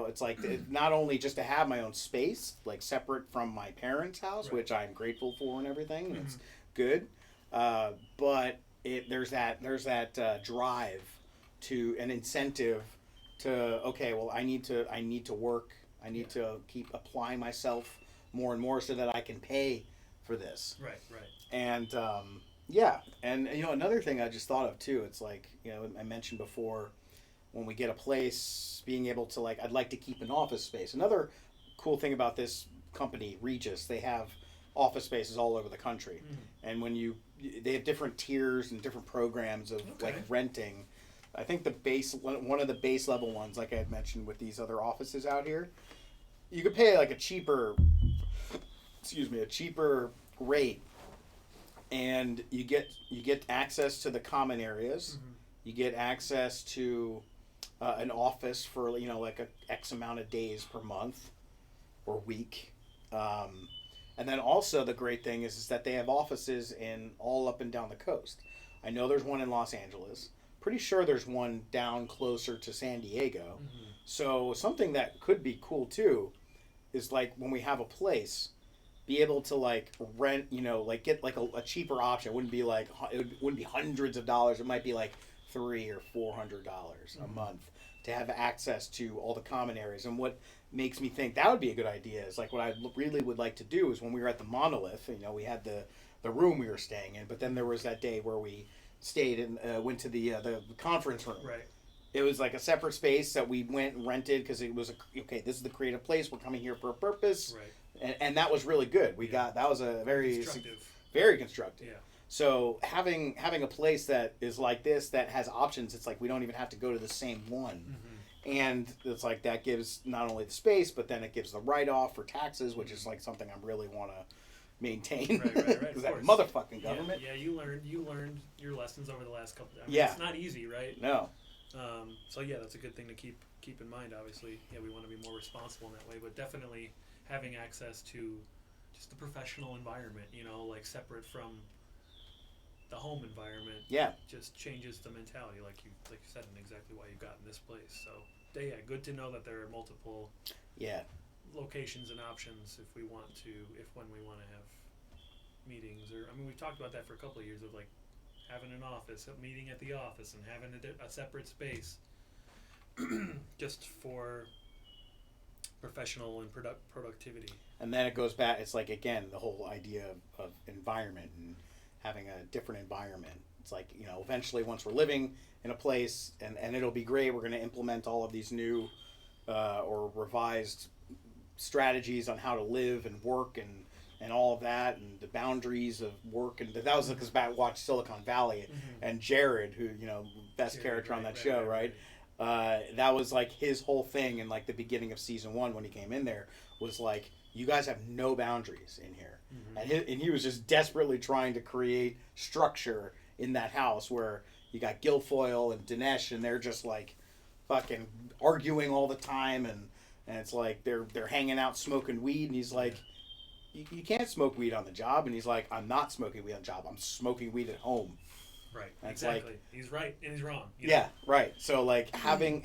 it's like not only just to have my own space, like separate from my parents' house, which I'm grateful for and everything. And it's good. But there's that drive to an incentive to, okay, well, I need to work. I need to keep applying myself more and more so that I can pay for this. Right. And, and, another thing I just thought of too, it's like, I mentioned before, when we get a place, being able to like, I'd like to keep an office space. Another cool thing about this company, Regis, they have office spaces all over the country. And when they have different tiers and different programs of like renting. I think one of the base level ones, like I had mentioned with these other offices out here, you could pay like a cheaper rate, and you get access to the common areas. You get access to an office for like a X amount of days per month or week. And then also the great thing is that they have offices in all up and down the coast. I know there's one in Los Angeles. Pretty sure there's one down closer to San Diego. So something that could be cool too is like when we have a place, be able to like rent, like get like a cheaper option. It wouldn't be hundreds of dollars. It might be like $300 or $400 a month to have access to all the common areas. And what makes me think that would be a good idea is like what I really would like to do is when we were at the Monolith, we had the room we were staying in, but then there was that day where we stayed and went to the conference room. Right. It was like a separate space that we went and rented because it was this is the creative place. We're coming here for a purpose. Right. And that was really good. That was a very constructive. Yeah. So having a place that is like this that has options, it's like we don't even have to go to the same one. Mm-hmm. And it's like that gives not only the space, but then it gives the write-off for taxes, which is like something I really want to maintain. Right. Because that motherfucking government. Yeah, you learned your lessons over the last couple of Yeah. It's not easy, right? No. So yeah, that's a good thing to keep in mind. Obviously, yeah, we want to be more responsible in that way, but definitely having access to just the professional environment, like separate from the home environment. Yeah. Just changes the mentality, like you said, and exactly why you got in this place. So yeah, good to know that there are multiple locations and options if when we want to have meetings, or we've talked about that for a couple of years of like having an office, a meeting at the office, and having a separate space just for professional and productivity. And then it goes back, it's like, again, the whole idea of environment and having a different environment. It's like, eventually once we're living in a place, and it'll be great, we're going to implement all of these new or revised strategies on how to live and work and all of that, and the boundaries of work. And that was because I watched Silicon Valley, and Jared, who, best character on that show, right? That was like his whole thing in like the beginning of season 1 when he came in there was like, you guys have no boundaries in here. And he was just desperately trying to create structure in that house where you got Guilfoyle and Dinesh, and they're just like fucking arguing all the time, and it's like they're hanging out smoking weed, and he's like, you can't smoke weed on the job. And he's like, I'm not smoking weed on the job, I'm smoking weed at home. Right. And exactly. He's right and he's wrong. Yeah, right. So like having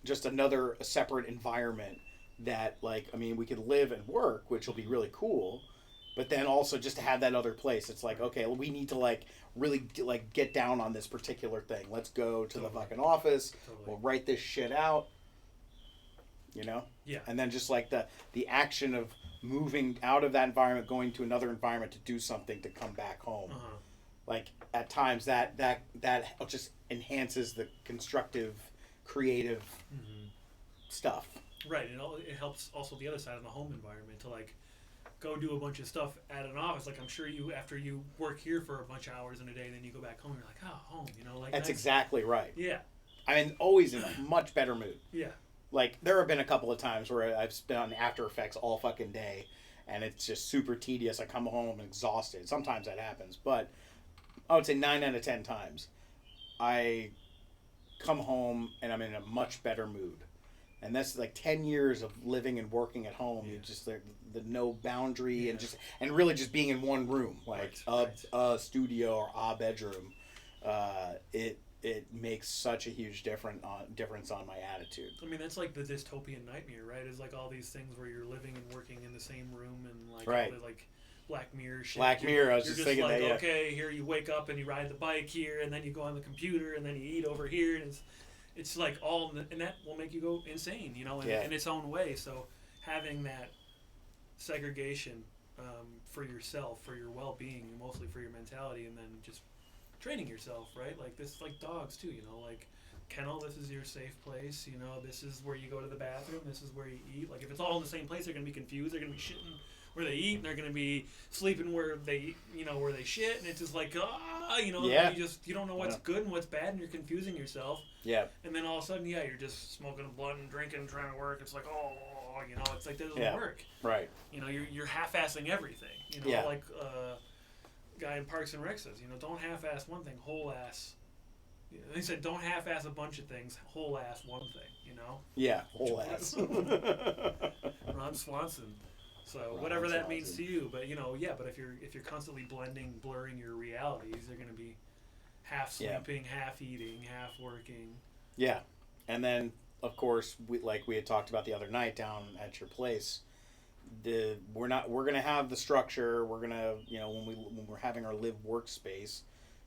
just a separate environment that we could live and work, which will be really cool, but then also just to have that other place. It's like, okay, we need to really get down on this particular thing. Let's go to the fucking office. We'll write this shit out. Yeah. And then just like the action of moving out of that environment, going to another environment to do something, to come back home. Like at times that just enhances the constructive, creative stuff. Right, and it helps also the other side of the home environment to go do a bunch of stuff at an office. Like I'm sure after you work here for a bunch of hours in a day, then you go back home, you're like, home, That's nice. Exactly right. Yeah. Always in a much better mood. Yeah. Like there have been a couple of times where I've spent on After Effects all fucking day, and it's just super tedious. I come home exhausted. Sometimes that happens, but I would say 9 out of 10 times, I come home and I'm in a much better mood. And that's like 10 years of living and working at home. You just the no boundary and really just being in one room, like a studio or a bedroom. It makes such a huge difference on my attitude. That's like the dystopian nightmare, right? It's like all these things where you're living and working in the same room, and all the Black Mirror shit. Black Mirror, I was just thinking that, yeah. Okay, here you wake up and you ride the bike here, and then you go on the computer, and then you eat over here, and it's like all, and that will make you go insane, in its own way. So having that segregation for yourself, for your well-being, mostly for your mentality, and then just training yourself, right? Like this, like dogs too, like kennel, this is your safe place, this is where you go to the bathroom, this is where you eat. Like if it's all in the same place, they're going to be confused, they're going to be shitting where they eat, and they're going to be sleeping where they, where they shit, and it's just like, you don't know what's good and what's bad, and you're confusing yourself. Yeah. And then all of a sudden, you're just smoking a blunt and drinking, trying to work. It's like, it's like that doesn't work. Right. You're half-assing everything. Like guy in Parks and Rec says, don't half-ass one thing, whole-ass. They said don't half-ass a bunch of things, whole-ass one thing. Yeah, whole-ass. Ron Swanson. So whatever that means to you, but but if you're constantly blurring your realities, they're going to be half sleeping, half eating, half working. Yeah, and then of course, we had talked about the other night down at your place, we're going to have the structure. We're going to when we're having our live workspace,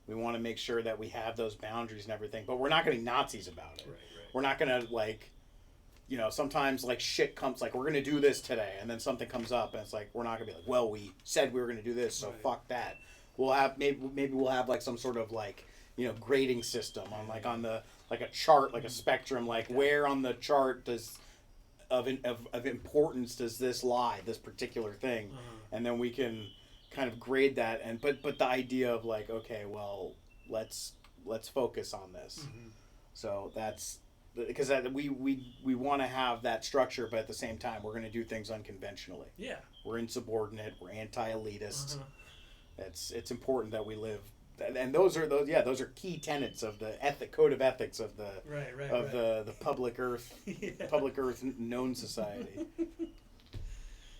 We want to make sure that we have those boundaries and everything, but we're not going to be Nazis about it. Right. We're not going to like, you know, sometimes like shit comes like we're going to do this today, and then something comes up, and it's like we're not going to be like, well, we said we were going to do this, so fuck that. We'll have maybe we'll have like some sort of like, you know, grading system on like on the like a chart, like a spectrum, like where on the chart does of importance does this lie, this particular thing, and then we can kind of grade that. And but the idea of like, okay, well, let's focus on this. So that's because we want to have that structure, but at the same time we're going to do things unconventionally. Yeah, we're insubordinate, we're anti-elitist. It's important that we live, and those are key tenets of the code of ethics of the the public earth public earth known society.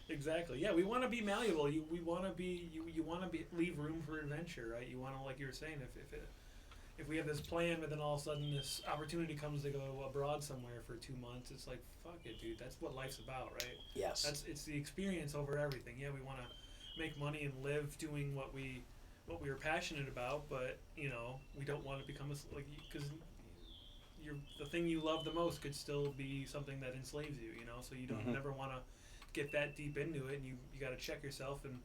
Exactly. Yeah, we want to be malleable. We want to be you want to leave room for adventure, right? You want to, like you were saying, if we have this plan, but then all of a sudden this opportunity comes to go abroad somewhere for 2 months, it's like, fuck it, dude. That's what life's about, right? Yes. It's the experience over everything. Yeah, we want to make money and live doing what we are passionate about, but you know, we don't want to become because the thing you love the most could still be something that enslaves you, you know. So you don't never want to get that deep into it, and you got to check yourself and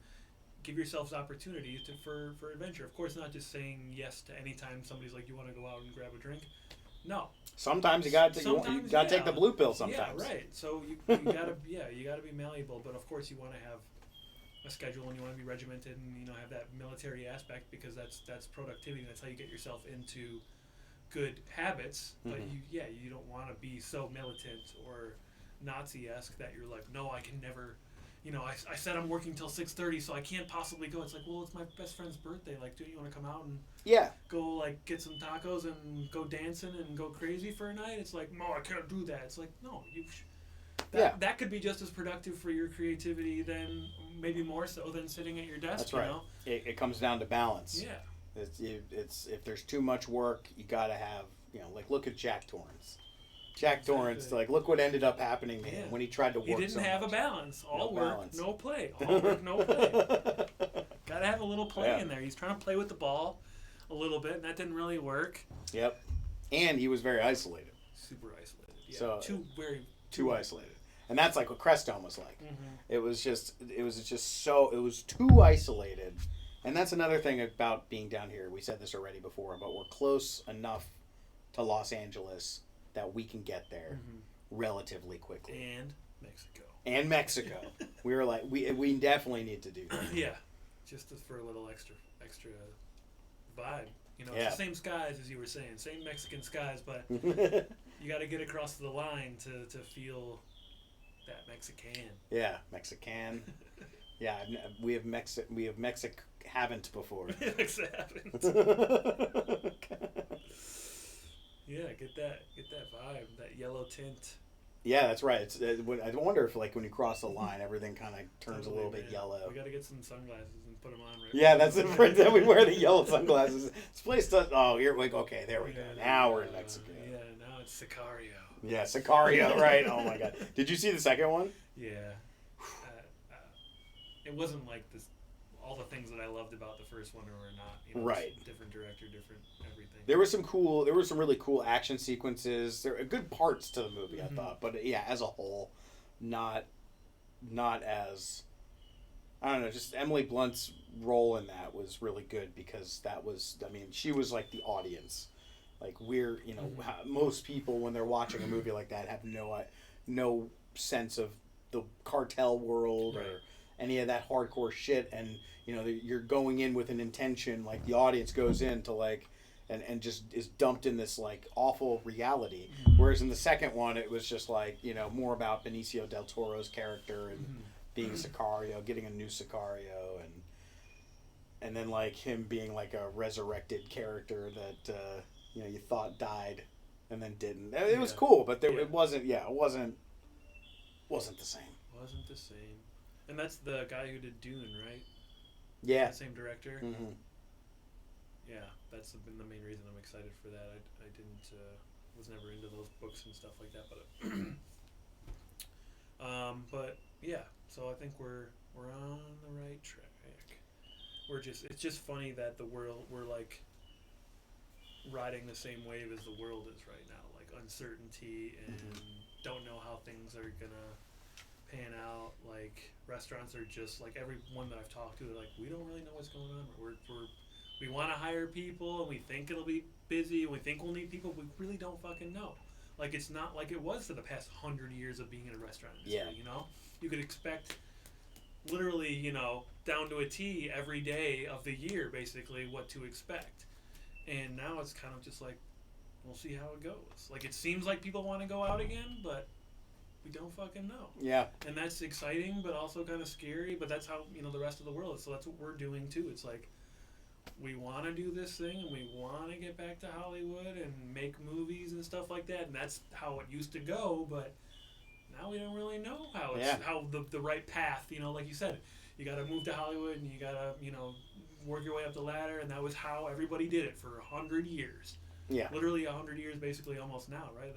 give yourselves opportunities for adventure. Of course, not just saying yes to any time somebody's like, you want to go out and grab a drink. No. Sometimes you got to take the blue pill. Sometimes. Yeah, right. So you gotta you gotta be malleable, but of course you want to have a schedule and you want to be regimented and, you know, have that military aspect, because that's productivity. That's how you get yourself into good habits. But you don't want to be so militant or Nazi-esque that you're like, no, I can never. You know, I said I'm working till 6:30, so I can't possibly go. It's like, well, it's my best friend's birthday. Like, do you want to come out and go like get some tacos and go dancing and go crazy for a night? It's like, no, I can't do that. It's like, no, that could be just as productive for your creativity, than maybe more so than sitting at your desk. That's right. You know? It comes down to balance. Yeah. It's if there's too much work, you gotta have, you know, like look at Jack Torrance. Jack Torrance, like, look what ended up happening to him when he tried to work. He didn't have a balance. All work, balance. no play. All work, no play. Gotta have a little play in there. He's trying to play with the ball a little bit, and that didn't really work. Yep. And he was very isolated. Super isolated. Yeah. So Too isolated. And that's like what Crestone was like. It was too isolated. And that's another thing about being down here. We said this already before, but we're close enough to Los Angeles that we can get there relatively quickly. And Mexico. We were like, we definitely need to do that. Yeah, just for a little extra vibe. You know, it's the same skies as you were saying, same Mexican skies, but you got to get across the line to feel that Mexican. Yeah, Mexican. Yeah, we have Mexic haven't before. haven't. Yeah, get that vibe, that yellow tint. Yeah, that's right. I wonder if, like, when you cross the line, everything kind of turns a little bit yellow. We got to get some sunglasses and put them on. Right yeah, that's it. Then we wear the yellow sunglasses. This place does. Oh, here we go. Okay, there we go. Now we're in Mexico. Yeah, now it's Sicario. Yeah, Sicario. Right. Oh my God. Did you see the second one? Yeah. It wasn't like this. All the things that I loved about the first one were not. You know, right. Different director, different everything. There were some really cool action sequences. There are good parts to the movie, I thought, but yeah, as a whole, not as, I don't know, just Emily Blunt's role in that was really good, because that was, I mean, she was like the audience. Like, we're, you know, most people when they're watching a movie like that have no sense of the cartel world or any of that hardcore shit, and you know, you're going in with an intention, like the audience goes in to like and just is dumped in this like awful reality. Whereas in the second one, it was just like, you know, more about Benicio del Toro's character and being Sicario, getting a new Sicario, and then like him being like a resurrected character that you know, you thought died and then didn't. It was cool, but it wasn't. Yeah, it wasn't the same. Wasn't the same. And that's the guy who did Dune, right? Yeah. The same director. Yeah, that's been the main reason I'm excited for that. I didn't was never into those books and stuff like that, but yeah. So I think we're on the right track. It's just funny that we're like riding the same wave as the world is right now, like uncertainty and don't know how things are gonna pan out. Like restaurants are just like everyone that I've talked to, they're like, we don't really know what's going on. We want to hire people and we think it'll be busy and we think we'll need people. But we really don't fucking know. Like it's not like it was for the past 100 years of being in a restaurant industry. Yeah. You know, you could expect literally, you know, down to a T every day of the year, basically what to expect. And now it's kind of just like, we'll see how it goes. Like it seems like people want to go out again, but we don't fucking know. Yeah. And that's exciting, but also kind of scary. But that's how, you know, the rest of the world is. So that's what we're doing too. It's like we want to do this thing and we want to get back to Hollywood and make movies and stuff like that. And that's how it used to go. But now we don't really know how it's how the right path. You know, like you said, you got to move to Hollywood and you got to, you know, work your way up the ladder. And that was how everybody did it for 100 years. Yeah. Literally 100 years, basically almost now, right?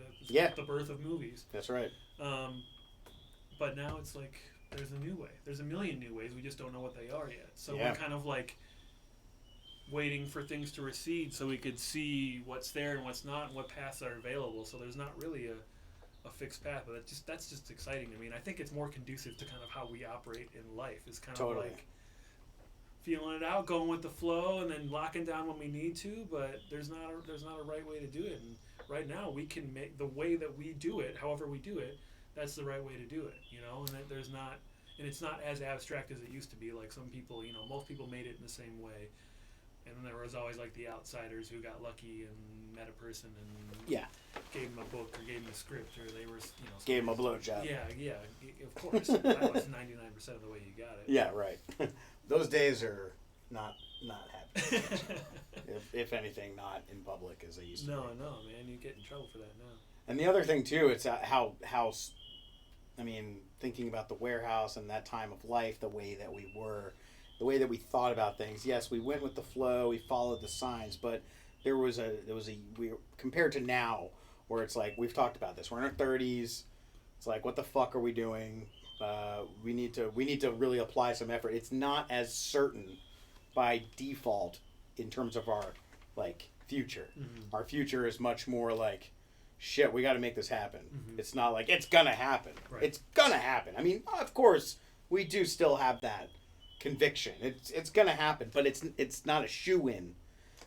The birth of movies. That's right. But now it's like there's a new way. There's a million new ways. We just don't know what they are yet. So we're kind of like waiting for things to recede so we could see what's there and what's not and what paths are available. So there's not really a fixed path, but that's just exciting to me. And I think it's more conducive to kind of how we operate in life. It's kind of like feeling it out, going with the flow, and then locking down when we need to. But there's not a right way to do it. And right now we can make the way that we do it, however we do it, that's the right way to do it, you know. And that it's not as abstract as it used to be. Like some people, you know, most people made it in the same way. And then there was always like the outsiders who got lucky and met a person and gave them a book or gave them a script, or they were, you know, gave them a blowjob. Yeah, of course. That was 99% of the way you got it. Yeah, right. Those days are not happening. if anything, not in public as they used to. No, man, you get in trouble for that now. And the other thing too, it's how I mean, thinking about the warehouse and that time of life, the way that we were. The way that we thought about things. Yes, we went with the flow. We followed the signs, but we compared to now, where it's like we've talked about this. We're in our 30s. It's like, what the fuck are we doing? We need to really apply some effort. It's not as certain by default in terms of our like future. Mm-hmm. Our future is much more like, shit, we got to make this happen. Mm-hmm. It's not like it's gonna happen. Right. It's gonna happen. I mean, of course, we do still have that conviction. It's gonna happen, but it's not a shoe-in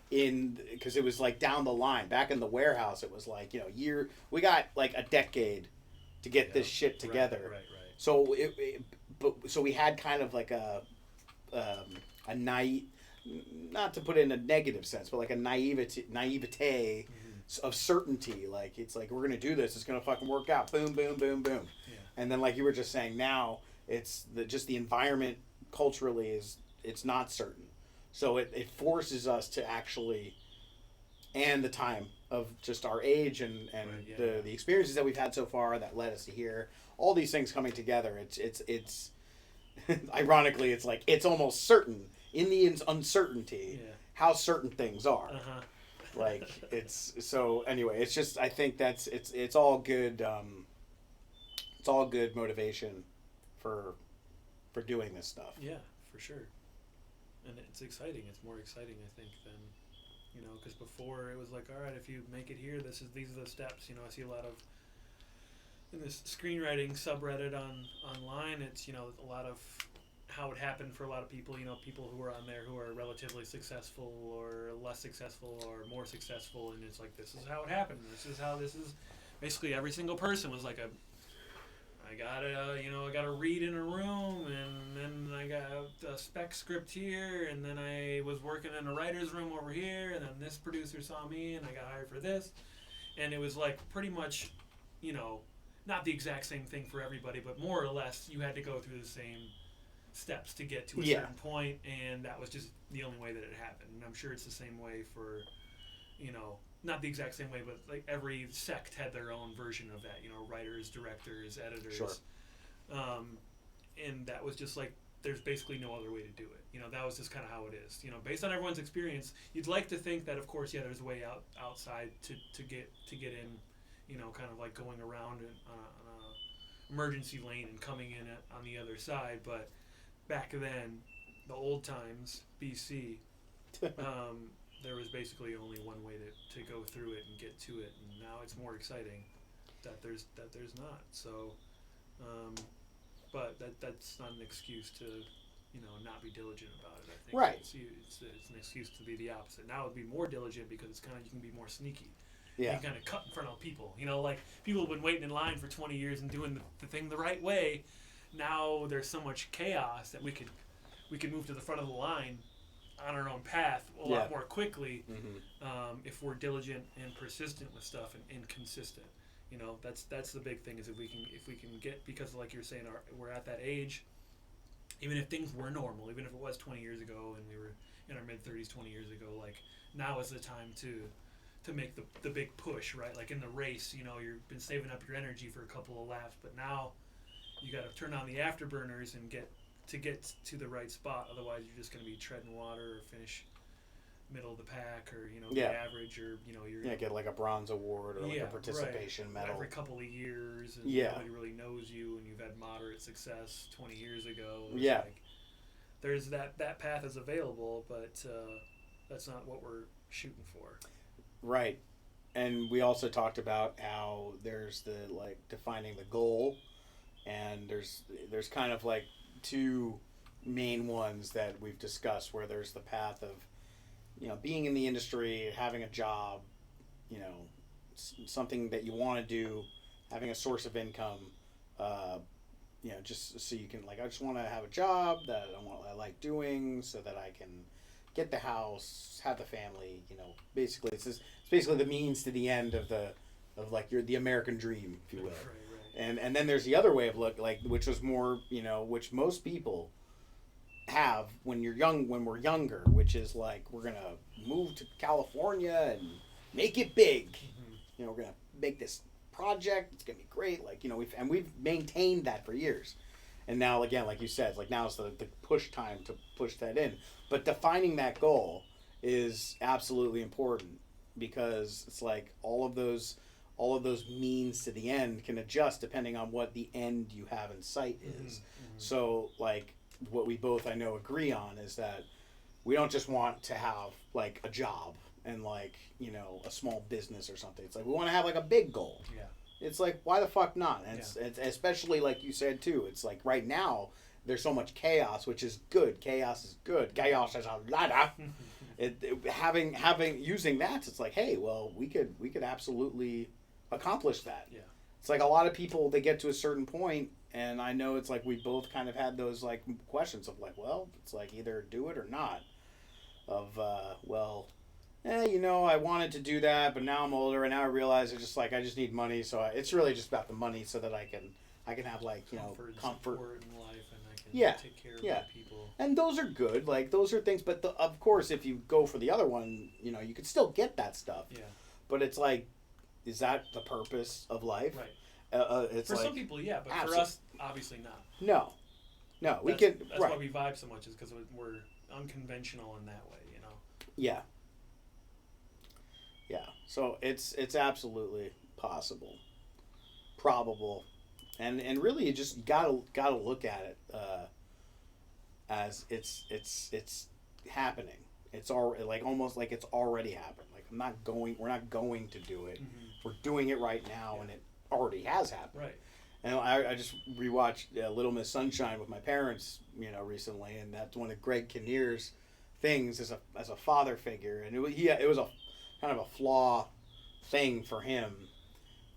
because it was like down the line. Back in the warehouse, it was like, you know, we got like a decade to get this shit together. Right. So so we had kind of like a naive, not to put it in a negative sense, but like a naivete mm-hmm. of certainty. Like it's like, we're gonna do this. It's gonna fucking work out. Boom, boom, boom, boom. Yeah. And then, like you were just saying, now it's just the environment culturally it's not certain, so it forces us to actually, and the time of just our age and the experiences that we've had so far that led us to here, all these things coming together, it's ironically it's like it's almost certain in the uncertainty how certain things are. Like it's so anyway, it's just, I think that's it's all good motivation for doing this stuff. Yeah, for sure. And it's exciting. It's more exciting, I think, than, you know, because before it was like, all right, if you make it here, these are the steps. You know, I see a lot of, in this screenwriting subreddit online, it's, you know, a lot of how it happened for a lot of people, you know, people who are on there who are relatively successful or less successful or more successful, and it's like, this is how it happened. This is basically every single person was like I gotta read in a room, and then I got a spec script here, and then I was working in a writer's room over here, and then this producer saw me, and I got hired for this. And it was like pretty much, you know, not the exact same thing for everybody, but more or less you had to go through the same steps to get to a certain point, and that was just the only way that it happened. And I'm sure it's the same way for, you know, not the exact same way, but like every sect had their own version of that, you know, writers, directors, editors. Sure. And that was just like, there's basically no other way to do it. You know, that was just kind of how it is. You know, based on everyone's experience, you'd like to think that, of course, there's a way outside to get in, you know, kind of like going around on a emergency lane and coming in on the other side. But back then, the old times, BC, there was basically only one way to go through it and get to it, and now it's more exciting that there's not. So, but that's not an excuse to, not be diligent about it. I think Right. it's an excuse to be the opposite. Now it'd be more diligent because it's you can be more sneaky. Yeah. You kind of cut in front of people. Like people have been waiting in line for 20 years and doing the thing the right way. Now there's so much chaos that we could move to the front of the line on our own path a lot more quickly if we're diligent and persistent with stuff and consistent. That's the big thing is if we can get, because like you're saying, we're at that age. Even if things were normal, even if it was 20 years ago and we were in our mid 30s 20 years ago, like now is the time to make the big push, right? Like in the race, you've been saving up your energy for a couple of laps, but now you got to turn on the afterburners and get to the right spot. Otherwise, you're just going to be treading water or finish middle of the pack or be average or you're get like a bronze award or like a participation medal every couple of years and nobody really knows you and you've had moderate success 20 years ago. Like, there's that path is available, but that's not what we're shooting for. Right. And we also talked about how there's the defining the goal, and there's kind of like two main ones that we've discussed, where there's the path of being in the industry, having a job, something that you want to do, having a source of income, just so you can I just want to have a job that I like doing so that I can get the house, have the family, basically it's basically the means to the end of the American dream, if you will. Right. And then there's the other way of which was more, which most people have when we're younger, which is we're gonna move to California and make it big. We're gonna make this project, it's gonna be great, we've maintained that for years. And now again, like you said, now's the push time to push that in. But defining that goal is absolutely important, because it's all of those means to the end can adjust depending on what the end you have in sight is. So what we both, I know, agree on is that we don't just want to have a job and a small business or something. It's we want to have a big goal. Yeah. It's why the fuck not? And it's especially like you said too. It's right now there's so much chaos, which is good. Chaos is good. Chaos is a ladder. Having using that, it's hey, well, we could absolutely accomplish that. Yeah. It's a lot of people, they get to a certain point, and I know it's we both kind of had those questions of well, it's either do it or not. Of I wanted to do that, but now I'm older, and now I realize it's just I just need money. So it's really just about the money, so that I can have comfort in life, and I can take care of my people. And those are good, those are things. But of course, if you go for the other one, you could still get that stuff. Yeah. But it's is that the purpose of life? Right. It's for some people, yeah, but absolutely. for us, obviously not. No, we that's, can. That's why we vibe so much, is because we're unconventional in that way, Yeah. Yeah. So it's absolutely possible, probable, and really you just gotta look at it as it's happening. It's almost like it's already happened. We're not going to do it. We're doing it right now, and it already has happened. Right. And I just rewatched Little Miss Sunshine with my parents, recently, and that's one of Greg Kinnear's things as a father figure, and it was a kind of a flaw thing for him,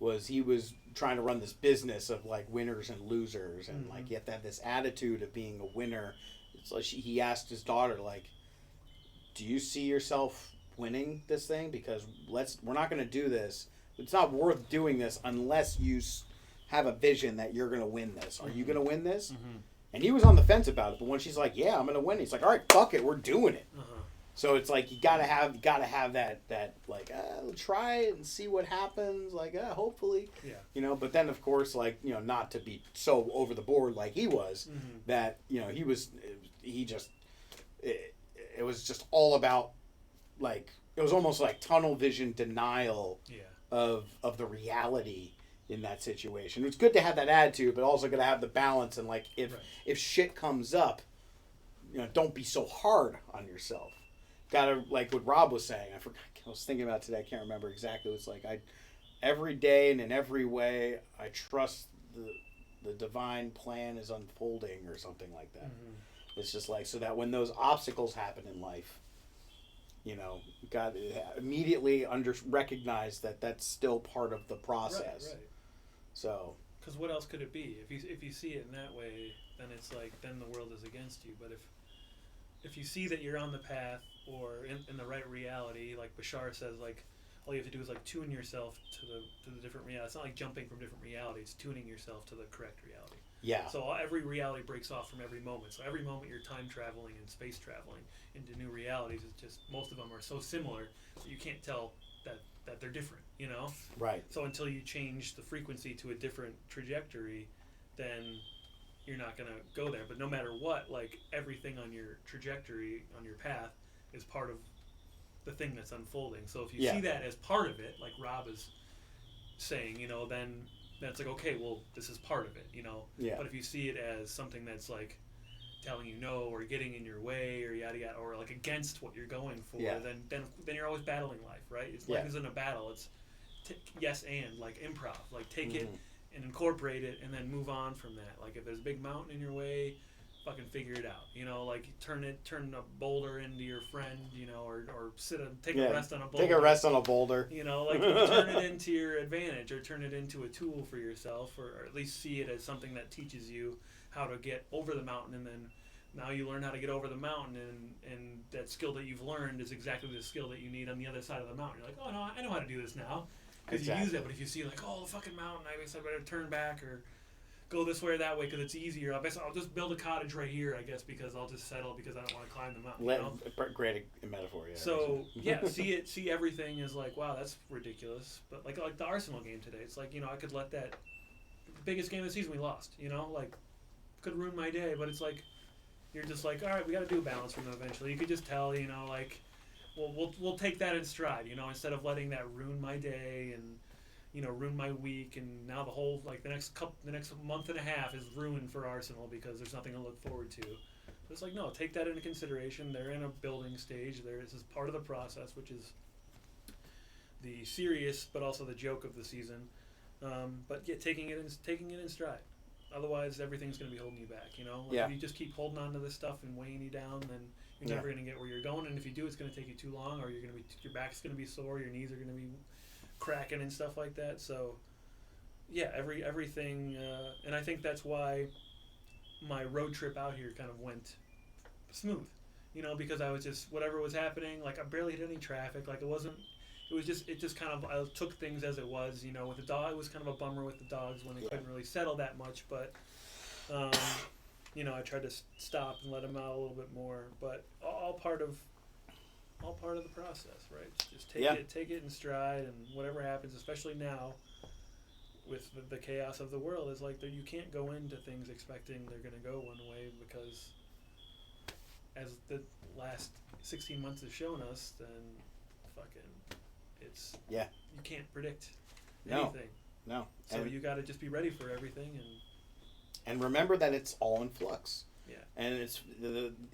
was he was trying to run this business of winners and losers, and you have to have this attitude of being a winner. It's he asked his daughter, do you see yourself winning this thing? Because we're not going to do this. It's not worth doing this unless you have a vision that you're going to win this. Are you going to win this? And he was on the fence about it, but when she's yeah, I'm going to win, he's all right, fuck it, we're doing it. So it's you gotta have that try it and see what happens, hopefully. Yeah. But then of course not to be so over the board like he was, that it was just all about it was almost tunnel vision denial of the reality in that situation. It's good to have that attitude, but also gotta have the balance, and if shit comes up, don't be so hard on yourself. gotta, like what Rob was saying, I was thinking about today, I can't remember exactly. It was like, every day and in every way, I trust the divine plan is unfolding or something like that. Mm-hmm. It's just like, so that when those obstacles happen in life, you know, God immediately recognize that that's still part of the process. Right. So. Because what else could it be? If you see it in that way, then it's like, then the world is against you. But if you see that you're on the path or in the right reality, like Bashar says, like, all you have to do is like tune yourself to the different reality. It's not like jumping from different realities, tuning yourself to the correct reality. Yeah. So every reality breaks off from every moment. So every moment you're time traveling and space traveling into new realities. It's just, most of them are so similar that you can't tell that they're different, you know? Right. So until you change the frequency to a different trajectory, then you're not going to go there. But no matter what, like, everything on your trajectory, on your path, is part of the thing that's unfolding. So if you see that as part of it, like Rob is saying, you know, then that's like, okay, well, this is part of it, you know. Yeah. But if you see it as something that's like telling you no, or getting in your way, or yada yada, or like against what you're going for, then you're always battling life, right? Life isn't a battle. It's yes and, like improv, like take it and incorporate it, and then move on from that. Like if there's a big mountain in your way, fucking figure it out, you know, like turn a boulder into your friend, you know, or take a rest on a boulder. Take a rest on a boulder. You know, like turn it into your advantage, or turn it into a tool for yourself, or at least see it as something that teaches you how to get over the mountain, and then now you learn how to get over the mountain, and that skill that you've learned is exactly the skill that you need on the other side of the mountain. You're like, oh no, I know how to do this now, because you use it. But if you see like, oh, the fucking mountain, I guess I better turn back or go this way or that way because it's easier. I'll just build a cottage right here, I guess, because I'll just settle because I don't want to climb the mountain. You know? Great metaphor, yeah. So see everything as like, wow, that's ridiculous. But like the Arsenal game today, it's like, you know, I could let that, the biggest game of the season we lost, you know, like could ruin my day. But it's like, you're just like, all right, we got to do a balance from them eventually. You could just tell, you know, like, well, we'll take that in stride, you know, instead of letting that ruin my day and, you know, ruin my week, and now the whole, like, the next month and a half is ruined for Arsenal because there's nothing to look forward to. But it's like, no, take that into consideration. They're in a building stage. This is part of the process, which is the serious but also the joke of the season. But yeah, taking it in stride. Otherwise, everything's going to be holding you back, you know? Like, if you just keep holding on to this stuff and weighing you down, then you're never going to get where you're going. And if you do, it's going to take you too long, or your back's going to be sore, your knees are going to be cracking and stuff like that. So yeah, everything, and I think that's why my road trip out here kind of went smooth, you know, because I was just, whatever was happening, like I barely hit any traffic, like it just kind of, I took things as it was, you know. With the dog, it was kind of a bummer with the dogs when they couldn't really settle that much, but you know, I tried to stop and let them out a little bit more, but all part of the process, right? Just take it in stride, and whatever happens, especially now with the chaos of the world, is like that you can't go into things expecting they're going to go one way, because as the last 16 months have shown us, then fucking you can't predict anything. No. So you got to just be ready for everything, and remember that it's all in flux. Yeah. And it's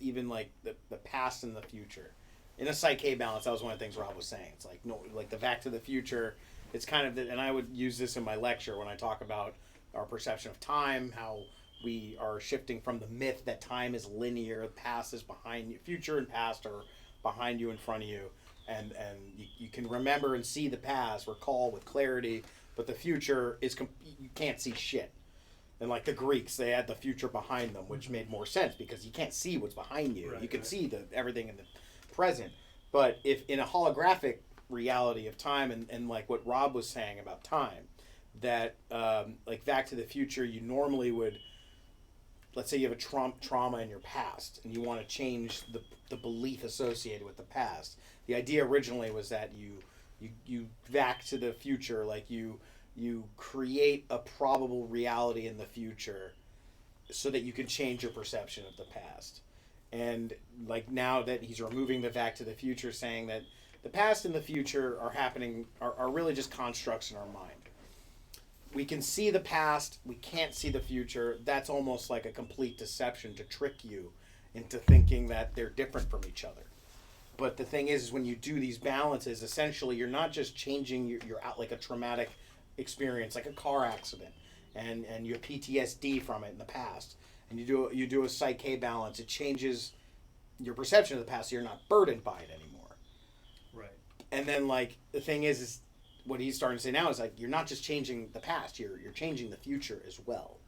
even like the past and the future. In a Psyche balance, that was one of the things Rob was saying. It's like, no, like the Back to the Future, it's kind of, and I would use this in my lecture when I talk about our perception of time, how we are shifting from the myth that time is linear, the past is behind you, future and past are behind you, in front of you, and you can remember and see the past, recall with clarity, but the future is, you can't see shit. And like the Greeks, they had the future behind them, which made more sense because you can't see what's behind you. Right, you can see everything in the present. But if in a holographic reality of time, and like what Rob was saying about time, that like Back to the Future, you normally would, let's say you have a trauma in your past and you want to change the belief associated with the past. The idea originally was that you Back to the Future, like you create a probable reality in the future so that you can change your perception of the past. And like now that he's removing the Back to the Future, saying that the past and the future are really just constructs in our mind. We can see the past, we can't see the future. That's almost like a complete deception to trick you into thinking that they're different from each other. But the thing is when you do these balances, essentially you're not just changing your out like a traumatic experience, like a car accident, and your PTSD from it in the past, and you do a psyche balance. It changes your perception of the past, so you're not burdened by it anymore. Right. And then like the thing is what he's starting to say now is like you're not just changing the past, you're changing the future as well.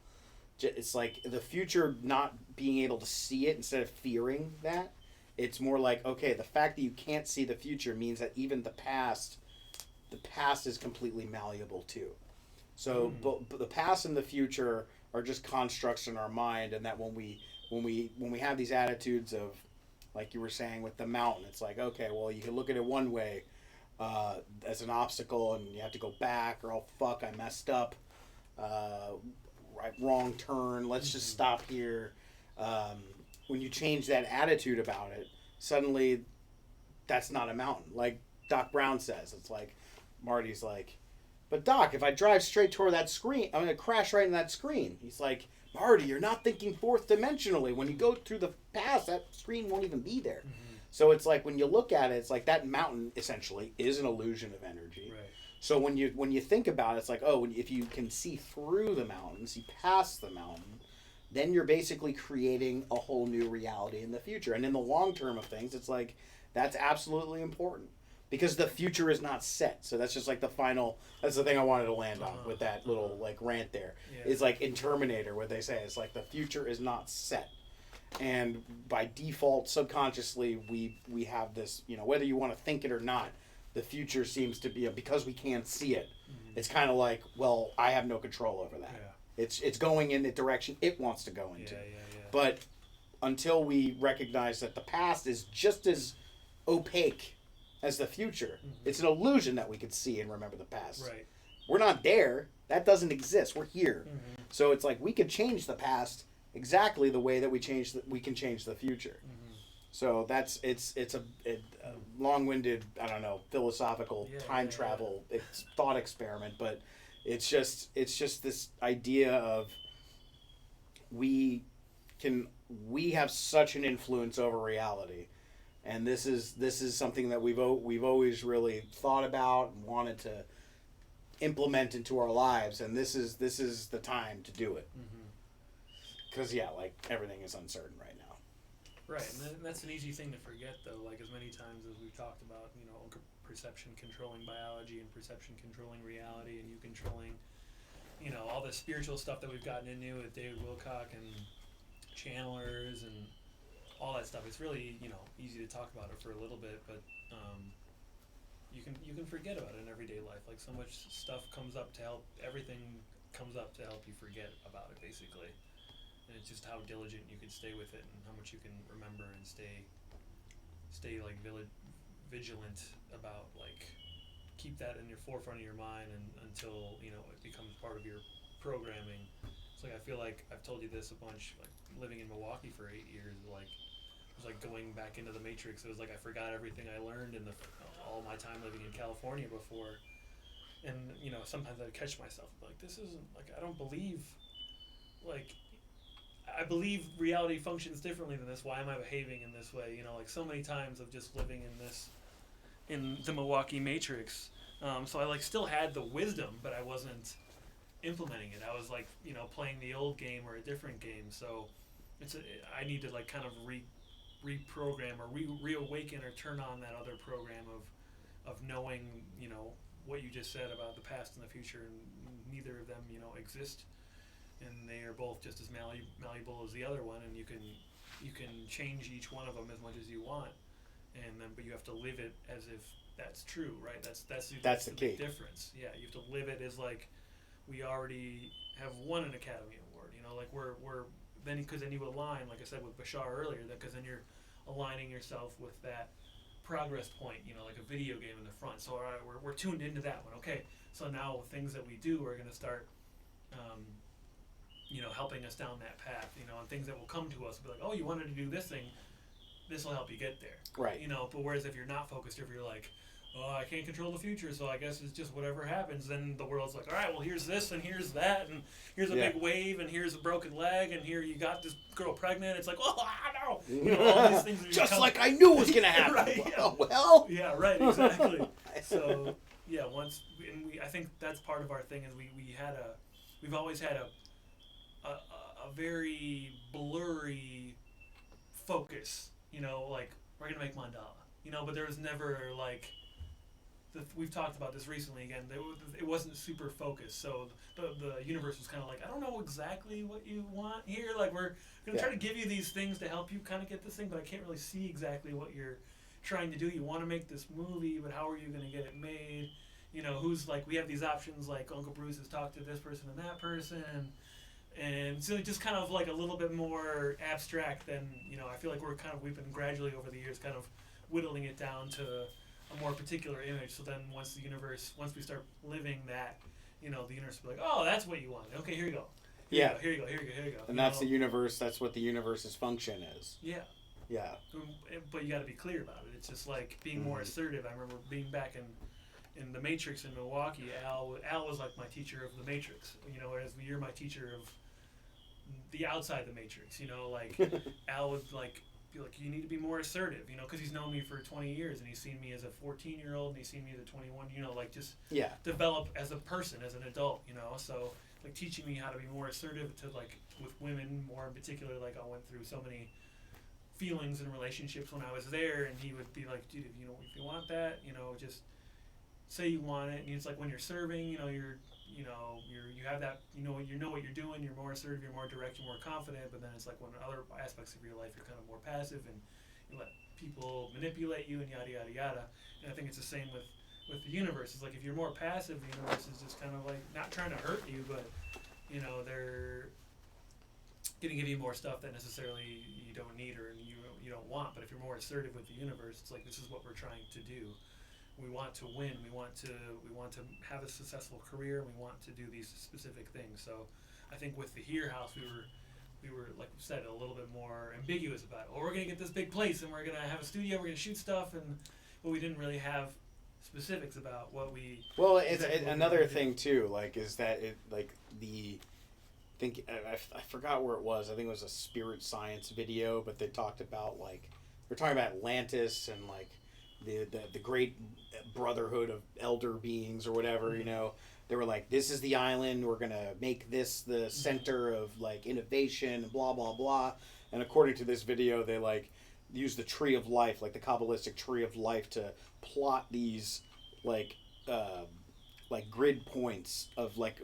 It's like the future not being able to see it instead of fearing that. It's more like, okay, the fact that you can't see the future means that even the past is completely malleable too. So but the past and the future are just constructs in our mind, and that when we have these attitudes of, like you were saying with the mountain, it's like, okay, well, you can look at it one way as an obstacle, and you have to go back, or oh fuck, I messed up, wrong turn, let's just stop here. When you change that attitude about it, suddenly that's not a mountain. Like Doc Brown says, it's like Marty's like, but Doc, if I drive straight toward that screen, I'm going to crash right in that screen. He's like, Marty, you're not thinking fourth dimensionally. When you go through the past, that screen won't even be there. So it's like when you look at it, it's like that mountain essentially is an illusion of energy. Right. So when you think about it, it's like, oh, if you can see through the mountain, see past the mountain, then you're basically creating a whole new reality in the future. And in the long term of things, it's like that's absolutely important because the future is not set. So that's just like that's the thing I wanted to land on with that little like rant there. Yeah. It's like in Terminator, what they say, it's like the future is not set. And by default, subconsciously, we have this, whether you want to think it or not, the future seems to be, because we can't see it, it's kind of like, well, I have no control over that. Yeah. It's going in the direction it wants to go into. Yeah. But until we recognize that the past is just as opaque as the future, it's an illusion that we could see and remember the past. Right. We're not there. That doesn't exist. We're here. So it's like we could change the past exactly the way that we can change the future. So it's a long-winded, I don't know, philosophical time travel thought experiment, but it's just this idea of we have such an influence over reality, and this is something that we've always really thought about and wanted to implement into our lives, and this is the time to do it. Because like everything is uncertain right now. Right, and that's an easy thing to forget, though. Like as many times as we've talked about, perception controlling biology and perception controlling reality, and you controlling, all the spiritual stuff that we've gotten into with David Wilcock and channelers and all that stuff. It's really, easy to talk about it for a little bit, but you can forget about it in everyday life. Like so much stuff everything comes up to help you forget about it, basically. And it's just how diligent you can stay with it, and how much you can remember and stay like vigilant about, like, keep that in your forefront of your mind and until it becomes part of your programming. It's like I feel like I've told you this a bunch. Like living in Milwaukee for 8 years, like it was like going back into the Matrix. It was like I forgot everything I learned in all my time living in California before, and sometimes I'd catch myself like, this isn't like, I don't believe, like, I believe reality functions differently than this. Why am I behaving in this way? Like so many times of just living in the Milwaukee Matrix. So I like still had the wisdom, but I wasn't implementing it. I was like, playing the old game or a different game. So I need to like kind of reprogram or reawaken or turn on that other program of knowing, what you just said about the past and the future, and neither of them, exist. And they are both just as malleable as the other one, and you can change each one of them as much as you want, but you have to live it as if that's true, right? That's the key. Big difference. Yeah, you have to live it as like we already have won an Academy Award. Like we're then, because then you align, like I said with Bashar earlier, that because then you're aligning yourself with that progress point, like a video game in the front. So all right, we're tuned into that one. Okay, so now things that we do are going to start. Helping us down that path, and things that will come to us will be like, oh, you wanted to do this thing, this will help you get there. Right. But whereas if you're not focused, if you're like, oh, I can't control the future, so I guess it's just whatever happens. Then the world's like, all right, well, here's this and here's that, and here's a Yeah. big wave, and here's a broken leg, and here you got this girl pregnant. It's like, oh, I know. You know, all these things are Just like I knew was gonna happen. Right, yeah. Well. Yeah, right, exactly. So yeah, I think that's part of our thing is we've always had a very blurry focus. You know, like we're gonna make mandala. You know, but there was never like. We've talked about this recently again. It wasn't super focused, so the universe was kind of like, I don't know exactly what you want here. Like we're gonna try to give you these things to help you kind of get this thing, but I can't really see exactly what you're trying to do. You want to make this movie, but how are you gonna get it made? You know, who's like we have these options like Uncle Bruce has talked to this person and that person, and so just kind of like a little bit more abstract than I feel like we've been gradually over the years kind of whittling it down to a more particular image. So then once we start living that, the universe will be like, oh, that's what you want. Okay, here you go. Here you go. And that's the universe. That's what the universe's function is. Yeah. Yeah. But you got to be clear about it. It's just like being more assertive. I remember being back in the Matrix in Milwaukee. Al was like my teacher of the Matrix. Whereas you're my teacher of the outside the Matrix. Like Al would like. Like you need to be more assertive, because he's known me for 20 years and he's seen me as a 14-year-old and he's seen me as a 21, like just develop as a person, as an adult, so like teaching me how to be more assertive to like with women more in particular. Like I went through so many feelings and relationships when I was there, and he would be like, dude, if you want that, just say you want it. And it's like when you're serving, you have that, you know what you're doing, you're more assertive, you're more direct, you're more confident, but then it's like when other aspects of your life you're kind of more passive and you let people manipulate you and yada yada yada. And I think it's the same with the universe. It's like if you're more passive, the universe is just kind of like not trying to hurt you, but they're gonna give you more stuff that necessarily you don't need or you don't want. But if you're more assertive with the universe, it's like this is what we're trying to do. We want to win. We want to have a successful career. We want to do these specific things. So, I think with the Here House, we were like we said, a little bit more ambiguous about it. Well, we're gonna get this big place, and we're gonna have a studio. We're gonna shoot stuff, but we didn't really have specifics about what we. Well, it's another thing too. Like, is that it? Like I forgot where it was. I think it was a Spirit Science video, but they talked about they're talking about Atlantis and like. The great brotherhood of elder beings or whatever, they were like, this is the island, we're gonna make this the center of like innovation and blah blah blah. And according to this video, they like use the tree of life, like the Kabbalistic tree of life, to plot these like grid points of like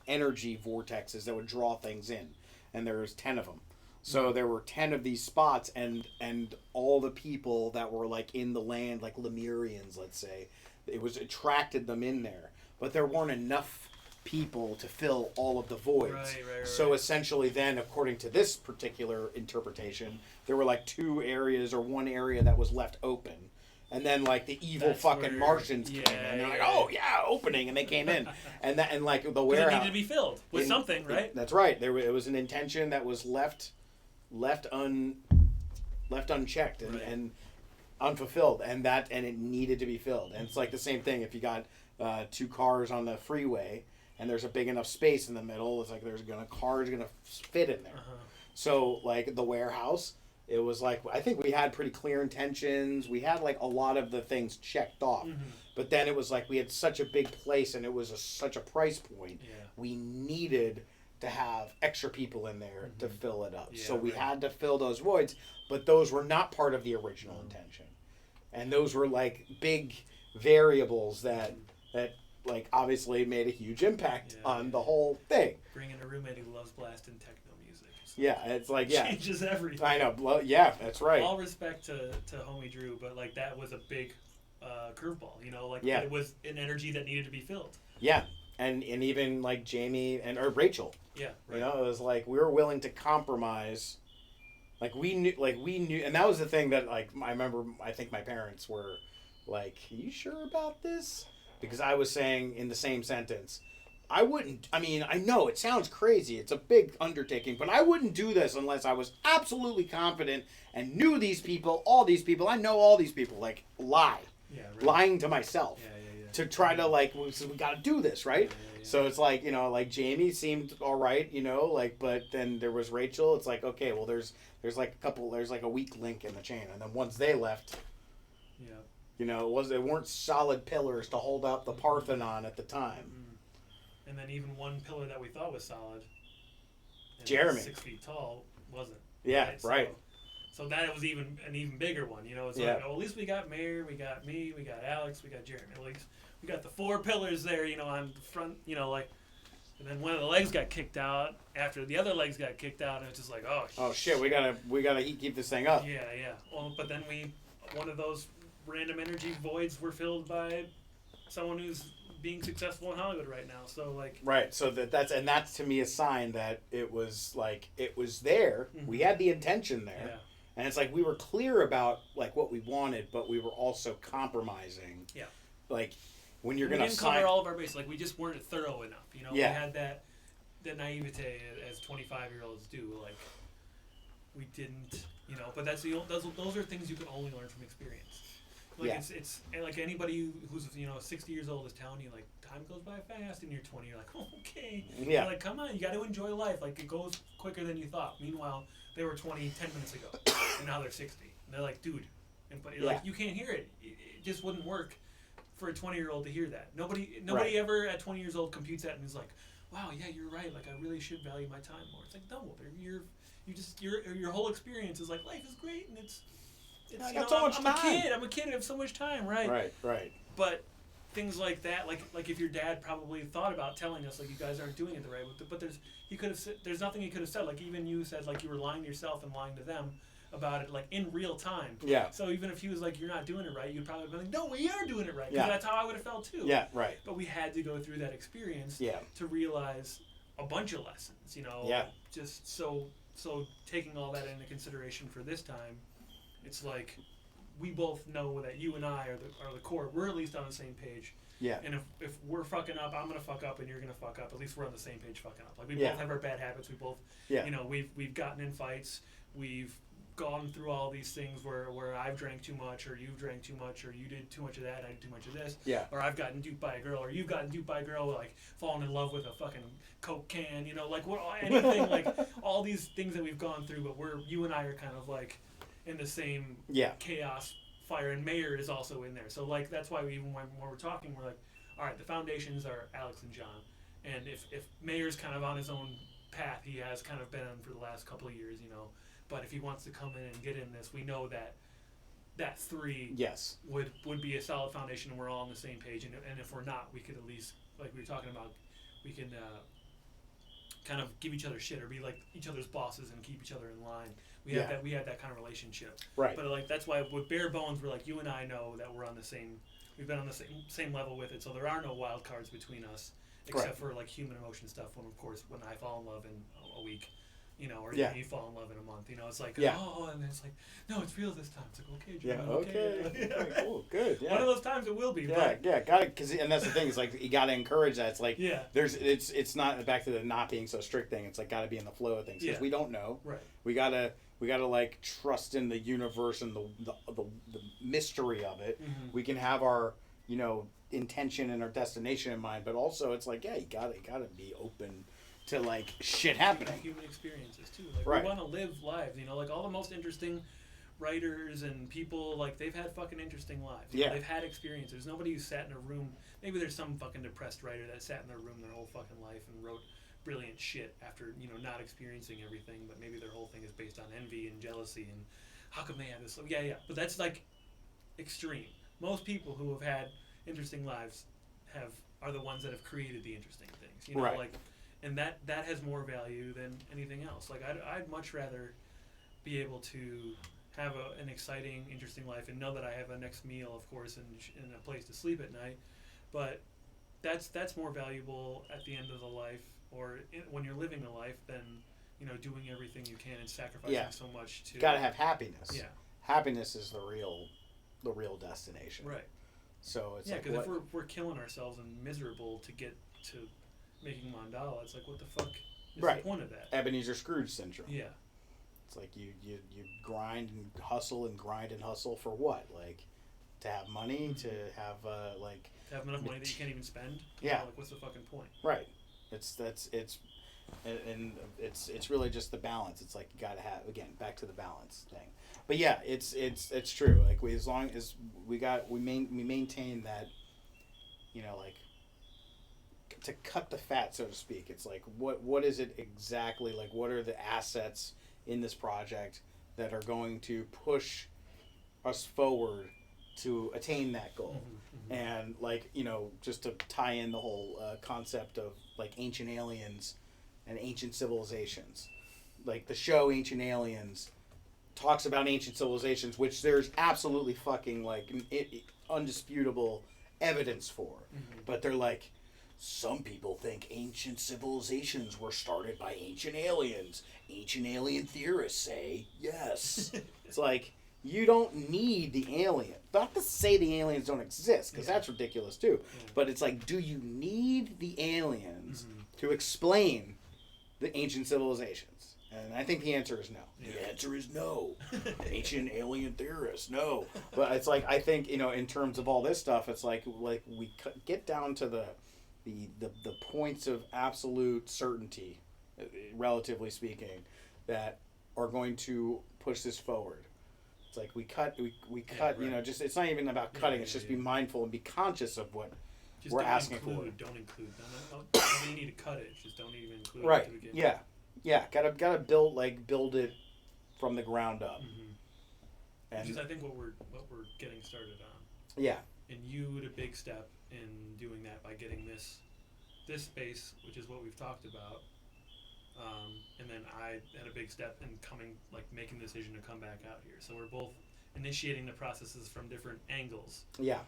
energy vortexes that would draw things in, and there's 10 of them. So there were 10 of these spots, and all the people that were like in the land, like Lemurians, let's say, it attracted them in there. But there weren't enough people to fill all of the voids. Right. So essentially then, according to this particular interpretation, there were like 2 areas or 1 area that was left open. And then like the evil Martians came in, and they're like, "Oh yeah, opening," and they came in, and like the warehouse it needed to be filled with something, right? That's right. It was an intention that was left unchecked and unfulfilled, and it needed to be filled. And it's like the same thing if you got 2 cars on the freeway and there's a big enough space in the middle. It's like cars gonna fit in there. So like the warehouse. It was like, I think we had pretty clear intentions. We had like a lot of the things checked off. But then it was like we had such a big place and it was such a price point. Yeah. We needed to have extra people in there to fill it up. So we had to fill those voids, but those were not part of the original intention. And those were like big variables that like obviously made a huge impact on the whole thing. Bring in a roommate who loves blasting techno music. Yeah, it's like, changes everything. I know. Well, yeah, that's right. All respect to homie Drew, but like that was a big curveball. It was an energy that needed to be filled. Yeah, and even like Jamie or Rachel. Yeah, right. It was like we were willing to compromise. Like we knew, and that was the thing that like I remember. I think my parents were like, "Are you sure about this?" Because I was saying in the same sentence. I mean, I know it sounds crazy. It's a big undertaking, but I wouldn't do this unless I was absolutely confident and knew these people, all these people. I know all these people. Like, lie. Yeah, right. lying to myself. Yeah. To try to like, we got to do this, right? Yeah. So it's like, you know, like Jamie seemed all right, you know, like, but then there was Rachel. It's like, okay, well, there's like there's like a weak link in the chain, and then once they left, Yeah. you know, they weren't solid pillars to hold up the Parthenon at the time. Mm-hmm. And then even one pillar that we thought was solid, and Jeremy, 6 feet tall, wasn't. Yeah, right. So that was an even bigger one. You know, it's like, oh, at least we got Mayor, we got me, we got Alex, we got Jeremy. At least we got the 4 pillars there, you know, on the front, you know, like. And then one of the legs got kicked out after the other legs got kicked out, and it's just like, oh shit, we gotta keep this thing up. Yeah. Well, but then one of those random energy voids were filled by someone who's being successful in Hollywood right now. So like. Right. So that's to me a sign that it was there. Mm-hmm. We had the intention there. Yeah. And it's like we were clear about like what we wanted, but we were also compromising. Yeah. Like when you're we gonna didn't cover all of our bases. Like we just weren't thorough enough. You know. Yeah. We had that naivete as 25-year-olds do. Like we didn't. You know. But those are things you can only learn from experience. Like it's like anybody who's 60 years old is telling you like time goes by fast and you're 20. You're like, oh, okay. Yeah. You're like, come on, you got to enjoy life. Like it goes quicker than you thought. Meanwhile, they were 20 10 minutes ago, and now they're 60. And they're like, dude, but you're like, you can't hear it. It just wouldn't work for a 20-year-old to hear that. Nobody right. ever at 20 years old computes that and is like, wow, yeah, you're right. Like I really should value my time more. It's like no, your whole experience is like life is great and it's I got so much time. I'm a kid. I have so much time, right? Right. But things like that, like if your dad probably thought about telling us, like you guys aren't doing it the right way, but there's nothing he could have said. Like even you said, like you were lying to yourself and lying to them about it, like in real time. Yeah. So even if he was like, you're not doing it right, you'd probably be like, no, we are doing it right. Because that's how I would have felt too. Yeah. Right. But we had to go through that experience. Yeah. To realize a bunch of lessons. You know. Yeah. Just so taking all that into consideration for this time, it's like. We both know that you and I are the core. We're at least on the same page. Yeah. And if we're fucking up, I'm gonna fuck up, and you're gonna fuck up. At least we're on the same page, fucking up. Like we both have our bad habits. We both, we've gotten in fights. We've gone through all these things where I've drank too much, or you've drank too much, or you did too much of that, and I did too much of this. Yeah. Or I've gotten duped by a girl, or you've gotten duped by a girl, like falling in love with a fucking Coke can. You know, like anything, like all these things that we've gone through. But you and I are kind of like in the same chaos. Fire, and Mayor is also in there, so like that's why when we're talking, we're like, all right, the foundations are Alex and John, and if Mayor's kind of on his own path, he has kind of been on for the last couple of years, but if he wants to come in and get in this, we know that 3 would be a solid foundation, and we're all on the same page, and if we're not, we could at least, like we were talking about, we can kind of give each other shit or be like each other's bosses and keep each other in line. We had that kind of relationship. Right. But like that's why with bare bones we're like you and I know that we're on the same we've been on the same level with it. So there are no wild cards between us except for like human emotion stuff when I fall in love in a week, or you fall in love in a month. It's like and it's like no, it's real this time. It's like okay, John, okay. Cool, good. Yeah. One of those times it will be. Yeah, got it. And that's the thing. It's like you got to encourage that. It's like it's not back to the not being so strict thing. It's like got to be in the flow of things because we don't know. Right. We gotta like trust in the universe and the mystery of it. Mm-hmm. We can have our intention and our destination in mind, but also it's like you gotta be open to like shit happening. Human experiences too. Like we want to live lives. Like all the most interesting writers and people, like they've had fucking interesting lives. They've had experiences. There's nobody who sat in a room. Maybe there's some fucking depressed writer that sat in their room their whole fucking life and wrote brilliant shit after not experiencing everything, but maybe their whole thing is based on envy and jealousy and how come they have this. But that's like extreme. Most people who have had interesting lives are the ones that have created the interesting things. Like, and that has more value than anything else. Like I'd much rather be able to have an exciting, interesting life and know that I have a next meal, of course, and a place to sleep at night, but that's more valuable at the end of the life. Or when you're living a life, then doing everything you can and sacrificing so much to. Gotta have happiness. Yeah. Happiness is the real destination. Right. So it's because if we're killing ourselves and miserable to get to making mandala, it's like what the fuck is the point of that? Ebenezer Scrooge syndrome. Yeah. It's like you grind and hustle for what? Like to have money, to have to have enough money that you can't even spend. Yeah. Like, what's the fucking point? right. And it's really just the balance. It's like you got to have, again, back to the balance thing. But yeah, it's true. Like as long as we maintain that, like, to cut the fat, so to speak. It's like what is it exactly, like what are the assets in this project that are going to push us forward to attain that goal. And like, just to tie in the whole concept of like ancient aliens and ancient civilizations, like the show Ancient Aliens talks about ancient civilizations, which there's absolutely fucking like undisputable evidence for. But they're like, some people think ancient civilizations were started by ancient aliens. Ancient alien theorists say yes. It's like, you don't need the alien. Not to say the aliens don't exist, because that's ridiculous too. But it's like, do you need the aliens to explain the ancient civilizations? And I think the answer is no. The answer is no. Ancient alien theorists, no. But it's like, I think, in terms of all this stuff, it's like we get down to the points of absolute certainty, relatively speaking, that are going to push this forward. It's like we cut, right. Just, it's not even about cutting. It's just be mindful and be conscious of what just we're asking for. Don't include. Don't you need to cut it. Just don't even include right. it to begin. Yeah. Yeah. Gotta build it from the ground up. And which is, I think, what we're getting started on. Yeah. And you had a big step in doing that by getting this space, which is what we've talked about. And then I had a big step in making the decision to come back out here. So we're both initiating the processes from different angles. Yeah.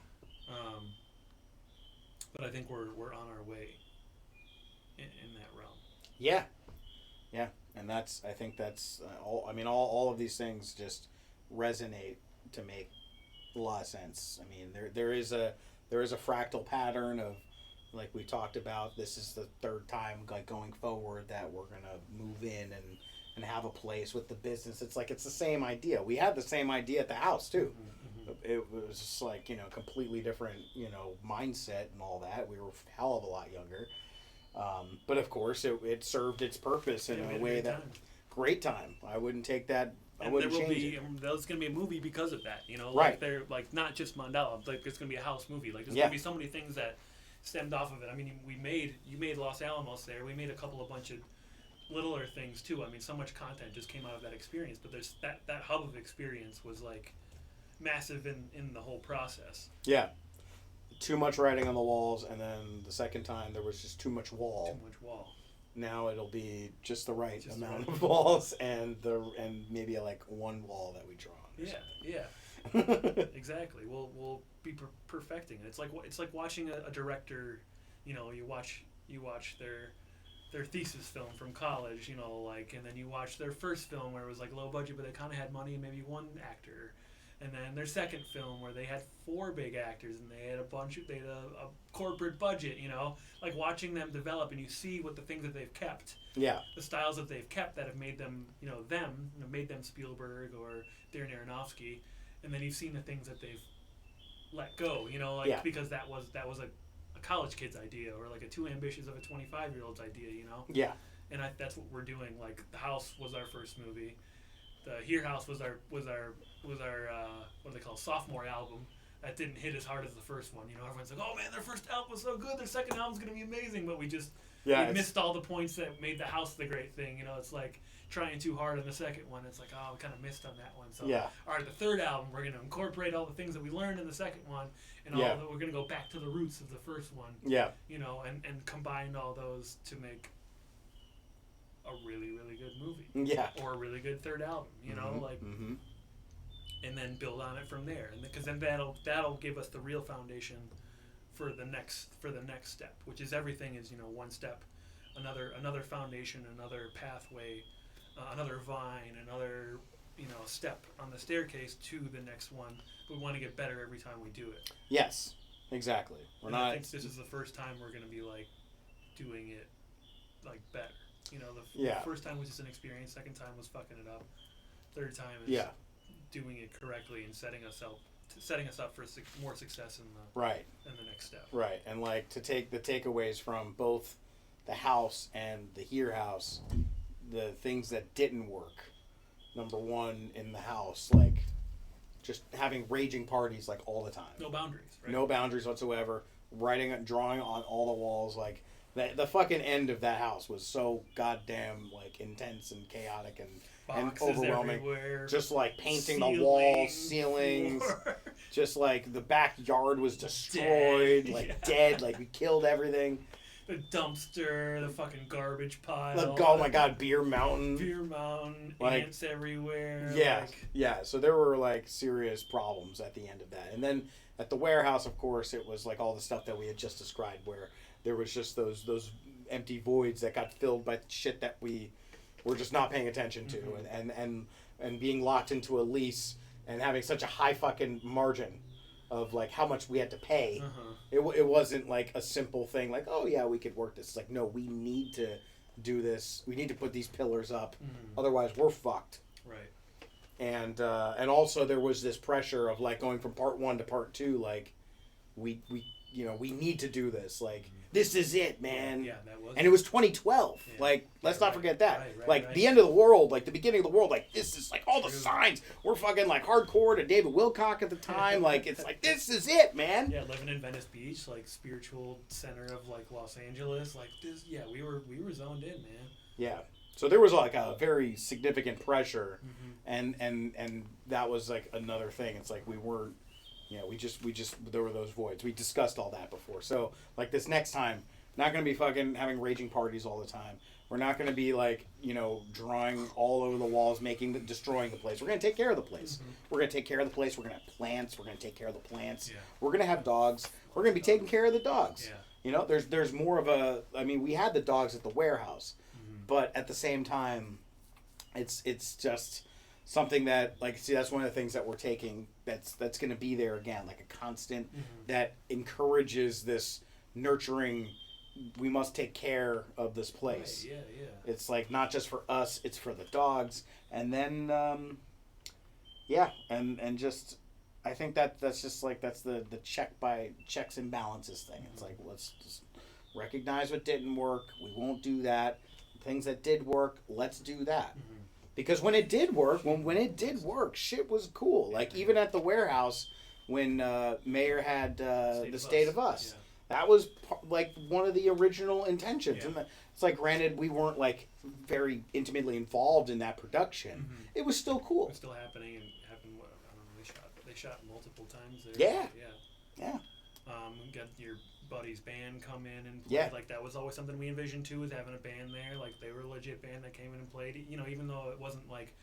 But I think we're on our way in that realm. Yeah. Yeah. And I think that's all of these things just resonate to make a lot of sense. I mean, there is a fractal pattern of, like we talked about, this is the third time like going forward that we're gonna move in and have a place with the business. It's like it's the same idea. We had the same idea at the house too. It was just like, completely different, mindset and all that. We were a hell of a lot younger. But of course it served its purpose in a way that great time. I wouldn't take that. I wouldn't change it. There's going to be a movie because of that, Right. Like they're like not just Mandela, like it's going to be a house movie. Like there's going to be so many things that stemmed off of it. I mean, you made Los Alamos there. We made a bunch of littler things too. I mean, so much content just came out of that experience. But there's that hub of experience was like massive in the whole process. Yeah. Too much writing on the walls, and then the second time there was just too much wall. Too much wall. Now it'll be just the right amount of walls and maybe like one wall that we draw on. Yeah. Exactly. We'll be perfecting it. It's like watching a director. You watch their thesis film from college. And then you watch their first film where it was like low budget, but they kind of had money and maybe one actor. And then their second film where they had 4 big actors and they had a corporate budget, like watching them develop, and you see what the things that they've kept. Yeah. The styles that they've kept that have made them, made them Spielberg or Darren Aronofsky. And then you've seen the things that they've let go, because that was a college kid's idea or like a too ambitious of a 25-year-old's idea, Yeah. And that's what we're doing. Like The House was our first movie. The Here House was our what do they call, sophomore album. That didn't hit as hard as the first one. Everyone's like, oh man, their first album was so good, their second album's gonna be amazing, but we missed all the points that made The House the great thing. It's like trying too hard on the second one. It's like, oh, we kind of missed on that one. So all right, the third album, we're gonna incorporate all the things that we learned in the second one, and we're gonna go back to the roots of the first one. Yeah. And combine all those to make a really, really good movie. Yeah. Or a really good third album, and then build on it from there. And because then that'll give us the real foundation for the next step, which is everything is, one step, another foundation, another pathway, another vine, another, step on the staircase to the next one. We want to get better every time we do it. Yes, exactly. I think this is the first time we're going to be like doing it like better. The first time was just an experience. Second time was fucking it up. Third time is doing it correctly and setting us up setting us up for more success in Right. the next step. Right. And like to take the takeaways from both the house and the here house, the things that didn't work. Number one, in the house, like just having raging parties like all the time. No boundaries, right? No boundaries whatsoever. Drawing on all the walls. Like the fucking end of that house was so goddamn like intense and chaotic and Boxes overwhelming. everywhere. Just like painting the walls, ceilings. Just like the backyard was destroyed, dead. Like we killed everything. The dumpster, the fucking garbage pile. Like, oh my god, Beer Mountain. Beer Mountain, like, ants everywhere. Yeah, like, yeah. So there were like serious problems at the end of that. And then at the warehouse, of course, it was like all the stuff that we had just described, where there was just those empty voids that got filled by shit that we were just not paying attention to, and being locked into a lease and having such a high fucking margin of like how much we had to pay. It wasn't like a simple thing like, oh yeah, we could work this. It's like, no, we need to do this. We need to put these pillars up. Otherwise we're fucked. Right. And also there was this pressure of like going from part 1 to part 2, like we need to do this. Like this is it, man. Yeah, that was. And it was 2012. Yeah. Like, let's not forget that. Right. The end of the world, like the beginning of the world, like this is like all the True. signs. We're fucking like hardcore to David Wilcock at the time. Like it's like this is it, man. Yeah, living in Venice Beach, like spiritual center of like Los Angeles, like this. Yeah, we were zoned in, man. Yeah. So there was like a very significant pressure, and that was like another thing. It's like we weren't. We just there were those voids. We discussed all that before. So like this next time, not gonna be fucking having raging parties all the time. We're not gonna be like drawing all over the walls, destroying the place. We're gonna take care of the place. We're gonna take care of the place. We're gonna have plants. We're gonna take care of the plants. Yeah. We're gonna have dogs. We're gonna be taking care of the dogs. Yeah. There's more of a. I mean, we had the dogs at the warehouse, but at the same time, it's just something that that's one of the things that we're taking that's going to be there again, like a constant that encourages this nurturing. We must take care of this place. Right, yeah. It's like not just for us, it's for the dogs. And then and just I think that's just like that's the checks and balances thing. It's like let's just recognize what didn't work. We won't do that. Things that did work, let's do that. Because when it did work, shit was cool. Like even at the warehouse, when Mayor had the State of Us, that was like one of the original intentions. Yeah. And it's like, granted, we weren't like very intimately involved in that production. It was still cool. It's still happening and happened. What I don't know. They shot multiple times there. Yeah. Got your buddy's band come in and play. Yeah. Like that was always something we envisioned too, was having a band there. Like they were a legit band that came in and played. Even though it wasn't like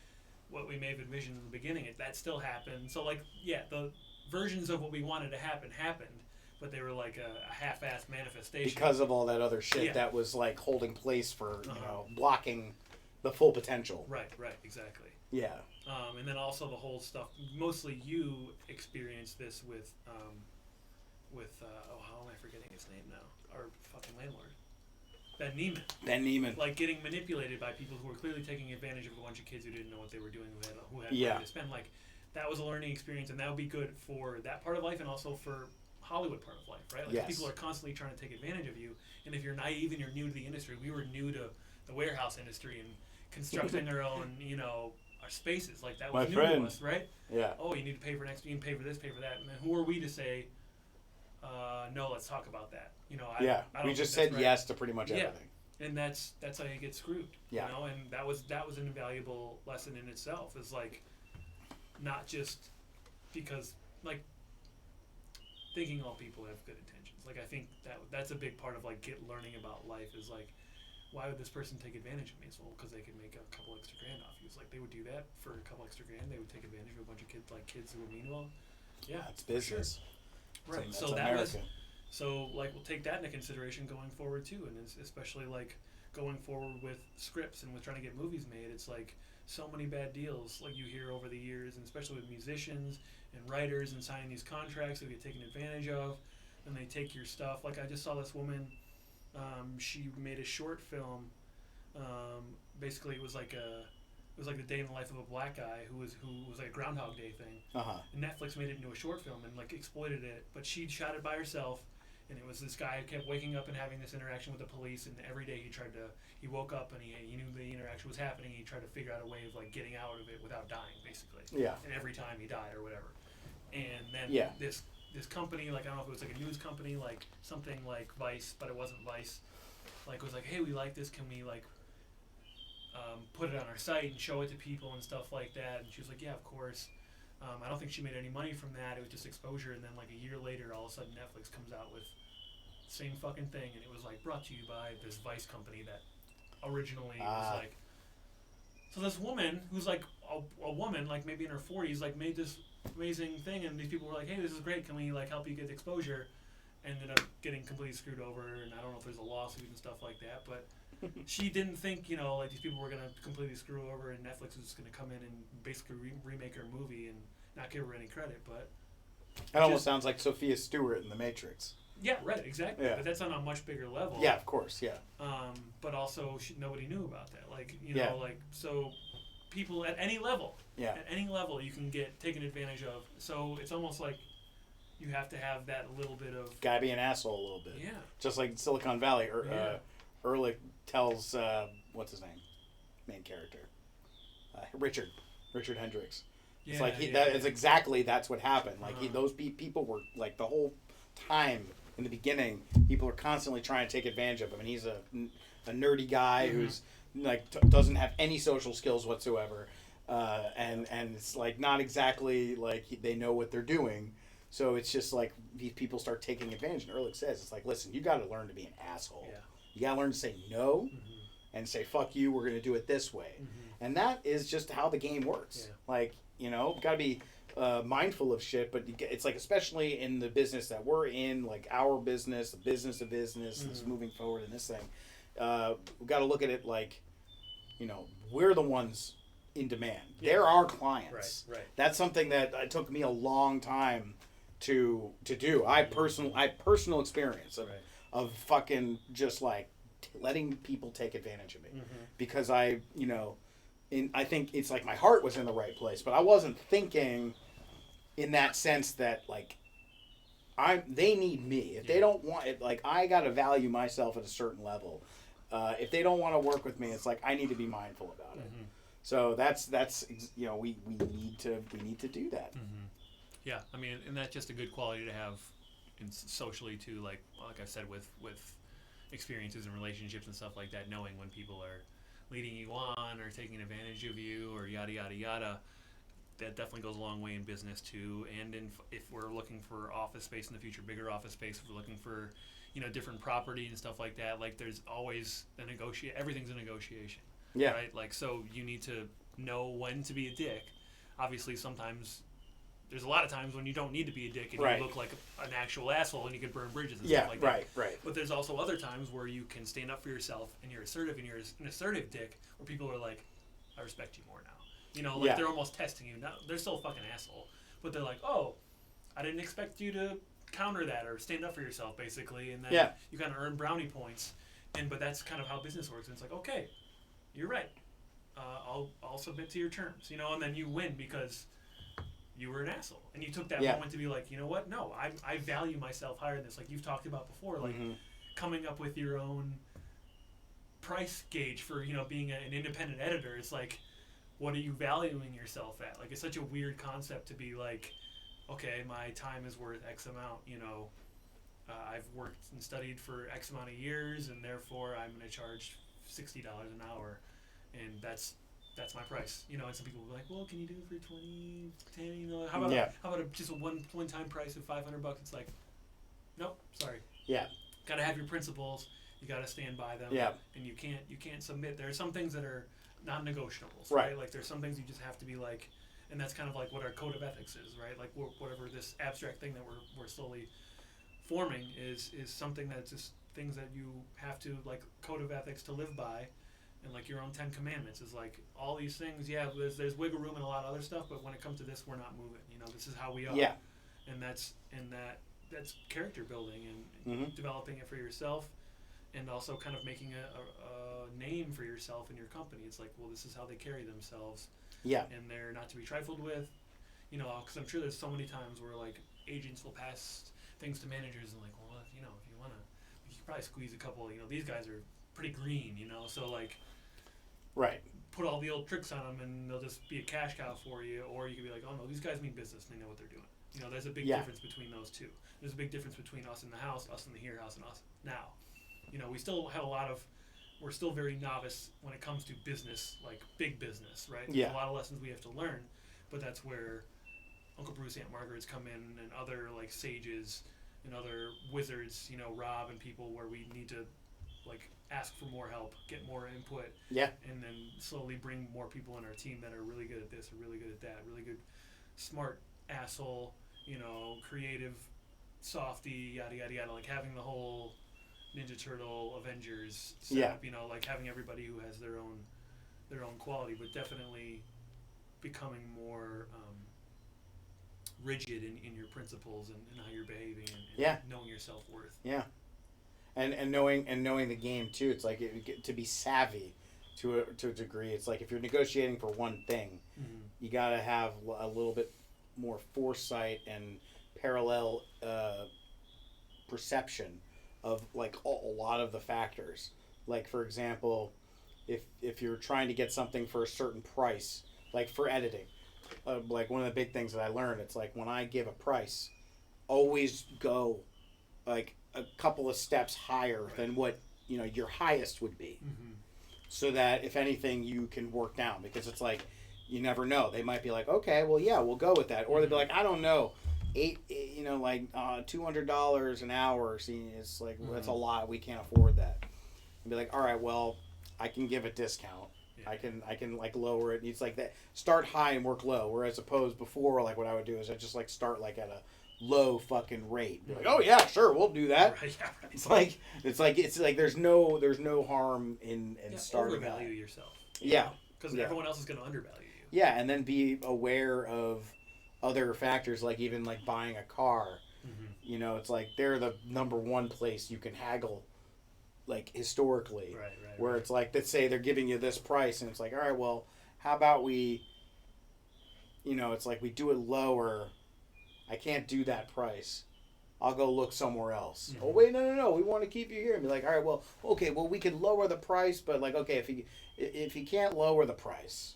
what we may have envisioned in the beginning, that still happened. So like the versions of what we wanted to happen happened, but they were like a half-assed manifestation because of all that other shit that was like holding place for blocking the full potential. Right, exactly. Yeah. And then also the whole stuff. Mostly you experienced this with how am I forgetting his name now? Our fucking landlord, Ben Neiman. Like getting manipulated by people who were clearly taking advantage of a bunch of kids who didn't know what they were doing, who had money to spend. Like that was a learning experience, and that would be good for that part of life, and also for Hollywood part of life, right? Like people are constantly trying to take advantage of you, and if you're naive and you're new to the industry, we were new to the warehouse industry and constructing our own, our spaces. Like that was new to us, right? Yeah. Oh, you need to pay for next. You can pay for this, pay for that. And then who are we to say? No, let's talk about that. I don't we just think said yes to pretty much everything. And that's how you get screwed. Yeah. And that was an invaluable lesson in itself. Is like not just because like thinking all people have good intentions. Like I think that's a big part of like learning about life is like, why would this person take advantage of me? Well, because they could make a couple extra grand off you. It's like they would do that for a couple extra grand. They would take advantage of a bunch of kids who were mean. Well, yeah, it's business. Sure. Right. That's so America. we'll take that into consideration going forward too, and especially like going forward with scripts and with trying to get movies made. It's like so many bad deals like you hear over the years, and especially with musicians and writers and signing these contracts that get taken advantage of, and they take your stuff. Like I just saw this woman. She made a short film. Basically, it was like It was like the day in the life of a black guy who was like a Groundhog Day thing. And Netflix made it into a short film and like exploited it, but she shot it by herself. And it was this guy who kept waking up and having this interaction with the police, and every day he woke up and he knew the interaction was happening. He tried to figure out a way of like getting out of it without dying, basically. Yeah. And every time he died or whatever. And then this company, like I don't know if it was like a news company, like something like Vice, but it wasn't Vice. Like was like, hey, we like this. Can we like put it on our site and show it to people and stuff like that? And she was like, yeah, of course. I don't think she made any money from that. It was just exposure. And then like a year later, all of a sudden Netflix comes out with the same fucking thing, and it was like brought to you by this Vice company that originally was like. So this woman who's like a woman, like maybe in her 40s, like made this amazing thing, and these people were like, hey, this is great. Can we like help you get exposure? Ended up getting completely screwed over, and I don't know if there's a lawsuit and stuff like that, but she didn't think, you know, like these people were going to completely screw her over, and Netflix was going to come in and basically remake her movie and not give her any credit, but... It almost sounds like Sophia Stewart in The Matrix. Yeah, right, exactly. Yeah. But that's on a much bigger level. Yeah, of course, yeah. But also, nobody knew about that. Like, you know, like, so people at any level, you can get taken advantage of. So it's almost like you have to have that little bit of... Gotta be an asshole a little bit. Yeah. Just like Silicon Valley. Ehrlich tells, what's his name? Main character. Richard Hendricks. Yeah, it's like it's exactly that's what happened. Like those people were like the whole time in the beginning, people are constantly trying to take advantage of him, and he's a nerdy guy who's like doesn't have any social skills whatsoever, and it's like not exactly like they know what they're doing. So it's just like these people start taking advantage. And Ehrlich says, it's like, listen, you got to learn to be an asshole. Yeah. You got to learn to say no and say, fuck you, we're going to do it this way. And that is just how the game works. Yeah. Like, you know, got to be mindful of shit, but it's like, especially in the business that we're in, like our business, the business of business is moving forward in this thing. We've got to look at it like, you know, we're the ones in demand. Yeah. They're our clients. Right. That's something that it took me a long time to do. I personal experience of fucking just like letting people take advantage of me because I think it's like my heart was in the right place, but I wasn't thinking in that sense that like they need me. If they don't want it, like I gotta value myself at a certain level. If they don't want to work with me, it's like I need to be mindful about it. So that's you know we need to do that. Yeah, I mean, and that's just a good quality to have socially too. Like I said, with experiences and relationships and stuff like that, knowing when people are leading you on or taking advantage of you or yada yada yada. That definitely goes a long way in business too. And if we're looking for office space in the future, bigger office space, if we're looking for different property and stuff like that, like there's always everything's a negotiation. Yeah. Right. Like so, you need to know when to be a dick. Obviously, sometimes. There's a lot of times when you don't need to be a dick and you look like an actual asshole and you can burn bridges and stuff like that. Right. But there's also other times where you can stand up for yourself and you're assertive and you're an assertive dick where people are like, I respect you more now. You know, like they're almost testing you. Now, they're still a fucking asshole. But they're like, oh, I didn't expect you to counter that or stand up for yourself, basically. And then you kind of earn brownie points. But that's kind of how business works. And it's like, okay, you're right. I'll submit to your terms. And then you win because... you were an asshole, and you took that moment to be like, you know what? No, I value myself higher than this. Like you've talked about before, like coming up with your own price gauge for being an independent editor. It's like, what are you valuing yourself at? Like it's such a weird concept to be like, okay, my time is worth X amount. I've worked and studied for X amount of years, and therefore I'm going to charge $60 an hour, and that's my price, and some people will be like, well, can you do it for 20, 10, how about just a one-time price of $500? It's like, nope, sorry. Yeah. Got to have your principles. You got to stand by them. Yeah. And you can't submit. There are some things that are non-negotiables, right? Like there's some things you just have to be like, and that's kind of like what our code of ethics is, right? Like whatever this abstract thing that we're slowly forming is something that's just things that you have to, like, code of ethics to live by. And like your own 10 commandments is like all these things. Yeah, there's wiggle room and a lot of other stuff, but when it comes to this, we're not moving. This is how we are. Yeah. And that's character building and developing it for yourself. and also kind of making a name for yourself and your company. It's like, well, this is how they carry themselves. Yeah. And they're not to be trifled with. You know, because I'm sure there's so many times where like agents will pass things to managers and like, well, if you want to, you can probably squeeze a couple. You know, these guys are pretty green. You know, so like, right. Put all the old tricks on them and they'll just be a cash cow for you. Or you could be like, oh no, these guys mean business and they know what they're doing. You know, there's a big difference between those two. There's a big difference between us in the house, us in the here house, and us now. You know, we still have we're still very novice when it comes to business, like big business, right? There's a lot of lessons we have to learn, but that's where Uncle Bruce, Aunt Margaret's come in, and other like sages and other wizards, you know, Rob and people, where we need to like ask for more help, get more input, and then slowly bring more people in our team that are really good at this or really good at that, really good, smart asshole, you know, creative softy, yada yada yada, like having the whole Ninja Turtle Avengers setup, you know, like having everybody who has their own quality, but definitely becoming more rigid in your principles and how you're behaving and knowing your self-worth. Yeah. And knowing the game too. It's like to be savvy to a degree. It's like if you're negotiating for one thing, you got to have a little bit more foresight and parallel perception of like a lot of the factors. Like for example, if you're trying to get something for a certain price, like for editing, like one of the big things that I learned, it's like when I give a price, always go like a couple of steps higher than what your highest would be, so that if anything you can work down, because it's like you never know, they might be like, okay, well yeah, we'll go with that, or they'd be like, I don't know, $200 an hour. See, it's like that's a lot. We can't afford that. And be like, all right, well, I can give a discount. Yeah. I can like lower it. It's like that. Start high and work low. Whereas opposed before, like what I would do is I just like start like at a low fucking rate. Be like, oh yeah, sure, we'll do that. Right, yeah, right. It's like there's no harm in starting. Overvalue yourself. Yeah, because everyone else is going to undervalue you. Yeah, and then be aware of other factors, like even like buying a car. You know, it's like they're the number one place you can haggle, like historically. Right. Where it's like, let's say they're giving you this price, and it's like, all right, well, how about we, it's like we do it lower. I can't do that price. I'll go look somewhere else. Oh wait, no, we want to keep you here. And be like, all right, well, okay, well we can lower the price, but like, okay, if he can't lower the price,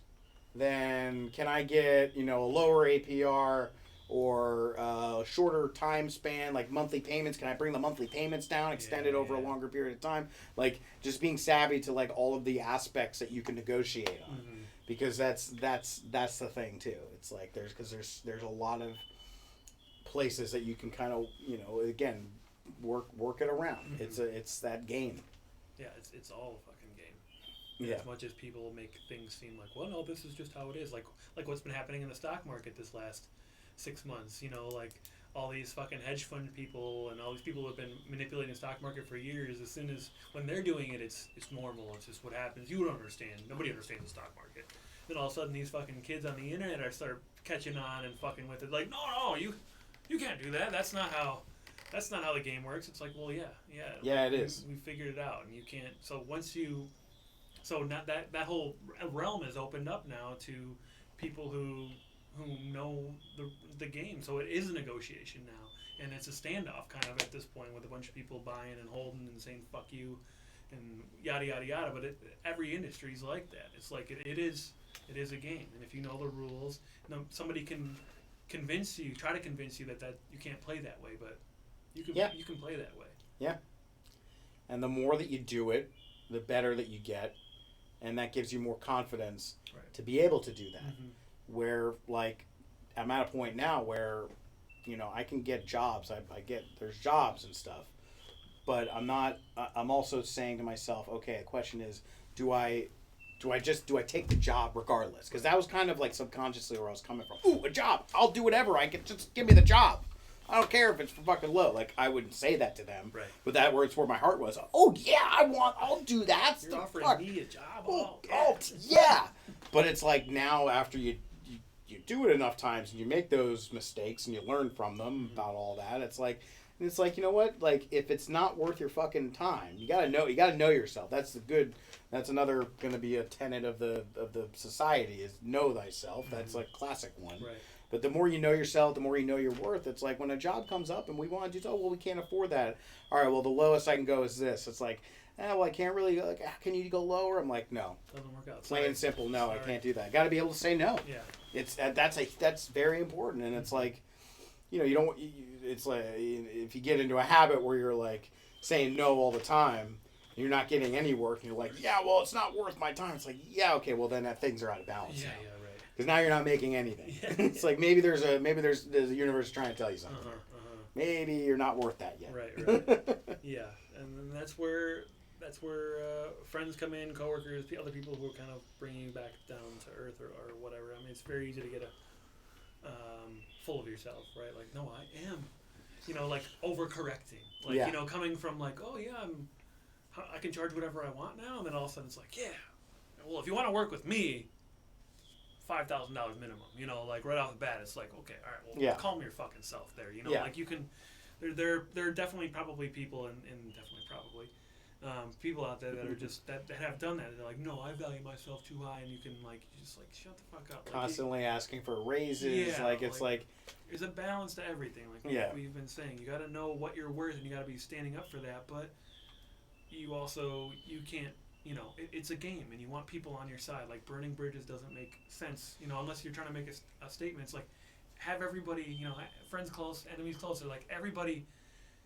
then can I get a lower APR or shorter time span, like monthly payments? Can I bring the monthly payments down, extend it over a longer period of time? Like just being savvy to like all of the aspects that you can negotiate on, because that's the thing too. It's like there's a lot of places that you can kind of again work it around. It's that game. Yeah, it's all a fucking game. Yeah. As much as people make things seem like, well, no, this is just how it is. Like what's been happening in the stock market this last 6 months. Like all these fucking hedge fund people and all these people who have been manipulating the stock market for years. As soon as when they're doing it, it's normal. It's just what happens. You don't understand. Nobody understands the stock market. Then all of a sudden, these fucking kids on the internet are start catching on and fucking with it. Like, no, you can't do that. That's not how the game works. It's like, well, yeah, it is. We figured it out, and you can't. So not that whole realm is opened up now to people who know the game. So it is a negotiation now, and it's a standoff kind of at this point with a bunch of people buying and holding and saying fuck you, and yada yada yada. But every industry is like that. It's like it is a game, and if you know the rules, somebody can try to convince you that you can't play that way, but you can play that way. Yeah. And the more that you do it, the better that you get, and that gives you more confidence to be able to do that. Where like I'm at a point now where I can get jobs. There's jobs and stuff, but I'm also saying to myself, okay, the question is, do I take the job regardless? Because that was kind of like subconsciously where I was coming from. Ooh, a job. I'll do whatever. I can just give me the job. I don't care if it's fucking low. Like I wouldn't say that to them. Right. But that it's where my heart was. Oh yeah, I'll do that. You're offering me a job. Yeah. But it's like now after you do it enough times and you make those mistakes and you learn from them about all that, it's like And it's like, you know what? Like, if it's not worth your fucking time, you gotta know yourself. That's another gonna be a tenet of the society is know thyself. That's like classic one. Right. But the more you know yourself, the more you know your worth. It's like when a job comes up and we want to do, oh well, we can't afford that. All right, well the lowest I can go is this. It's like, well I can't really. Like, can you go lower? I'm like, no. Doesn't work out. Plain and simple, no, Sorry. I can't do that. Got to be able to say no. Yeah. It's that's very important, and it's like, you know, you don't. It's like if you get into a habit where you're like saying no all the time, you're not getting any work, and you're like, yeah, well, it's not worth my time. It's like, yeah, okay, well then things are out of balance. Yeah, now. yeah, right. Because now you're not making anything. Yeah. It's like maybe there's a universe trying to tell you something. Uh-huh. Maybe you're not worth that yet. Right. Yeah, and then that's where friends come in, coworkers, other people who are kind of bringing you back down to earth or whatever. I mean, it's very easy to get full of yourself, right? Like, no, I am, like overcorrecting. Like, Yeah. Coming from like, oh yeah, I can charge whatever I want now, and then all of a sudden it's like, yeah, well, if you want to work with me, $5,000 minimum. Like right off the bat, it's like, okay, all right, well, Yeah. calm your fucking self there. Yeah. Like you can. There are definitely probably people and definitely probably people out there that are just that have done that. They're like, no, I value myself too high, and you just like shut the fuck up. Like, Constantly asking for raises, Yeah, like it's like there's a balance to everything. Like Yeah. we've been saying, you got to know what you're worth, and you got to be standing up for that. But you can't. It's a game, and you want people on your side. Like burning bridges doesn't make sense. Unless you're trying to make a statement. It's like have everybody, friends close, enemies closer. Like everybody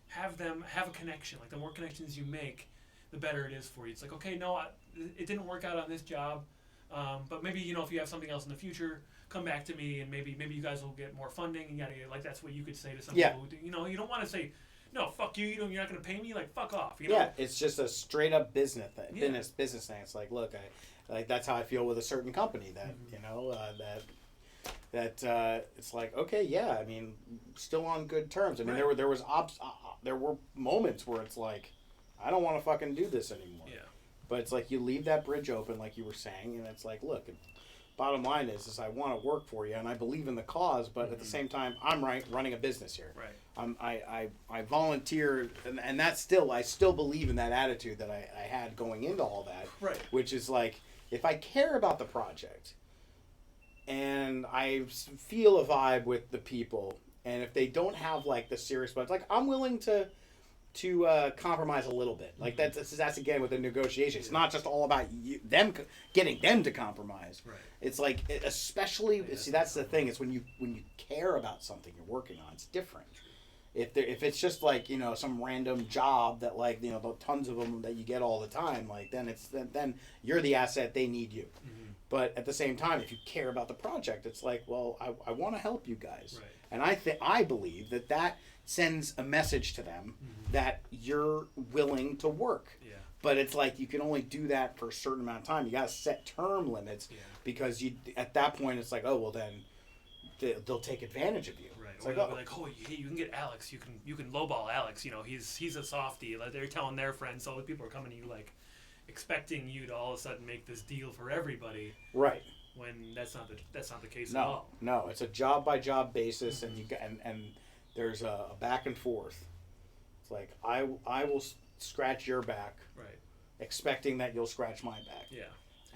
have a connection. Like the more connections you make, the better it is for you. It's like, okay, no, it didn't work out on this job, but maybe if you have something else in the future, come back to me, and maybe you guys will get more funding and yada yada. Like that's what you could say to some Yeah. people. You don't want to say, no, fuck you. You're not going to pay me. Like fuck off. Yeah, it's just a straight up business thing. Yeah. Business thing. It's like, look, that's how I feel with a certain company that it's like, okay, yeah, I mean, still on good terms. I mean, Right. there were moments where it's like, I don't want to fucking do this anymore. Yeah. But it's like you leave that bridge open, like you were saying, and it's like, look, bottom line is I want to work for you, and I believe in the cause, but at the same time, I'm running a business here. Right. I volunteer, and that's I still believe in that attitude that I had going into all that. Right. Which is like, if I care about the project, and I feel a vibe with the people, and if they don't have like the serious budget, like I'm willing to compromise a little bit. Like that's again with the negotiation. It's not just all about getting them to compromise. Right. It's like especially that's the thing. It's when you care about something you're working on. It's different. If it's just like some random job that like the tons of them that you get all the time, like then you're the asset. They need you. Mm-hmm. But at the same time, if you care about the project, it's like, well, I want to help you guys. Right. And I believe that sends a message to them that you're willing to work. Yeah. But it's like you can only do that for a certain amount of time. You got to set term limits because at that point it's like, oh well, then they'll take advantage of you. Right. It's Or like, they'll oh, be like, oh, hey, you can get Alex. You can lowball Alex. He's a softie. Like they're telling their friends, so the people are coming to you like expecting you to all of a sudden make this deal for everybody. right. When that's not the case at all. No, it's a job by job basis, and and there's a back and forth. It's like I will scratch your back, Right. expecting that you'll scratch my back. Yeah.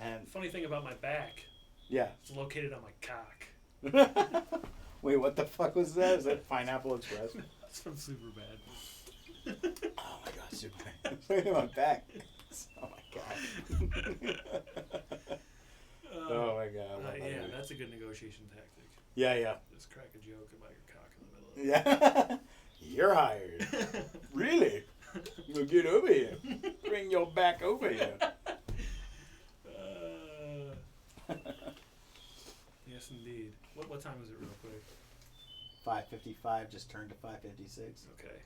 And Funny thing about my back, yeah. it's located on my cock. Wait, what the fuck was that? Is that Pineapple Express? That's from Superbad. Oh my god, Superman! Look at my back. Oh my god. Oh my god. I love Yeah, that. that's a good negotiation tactic. Yeah. Just crack a joke about your cock in the middle of it. Yeah. You're hired. Really? Well, get over here. Bring your back over here. Yes, indeed. What time is it, real quick? 5:55 just turned to 5:56 Okay.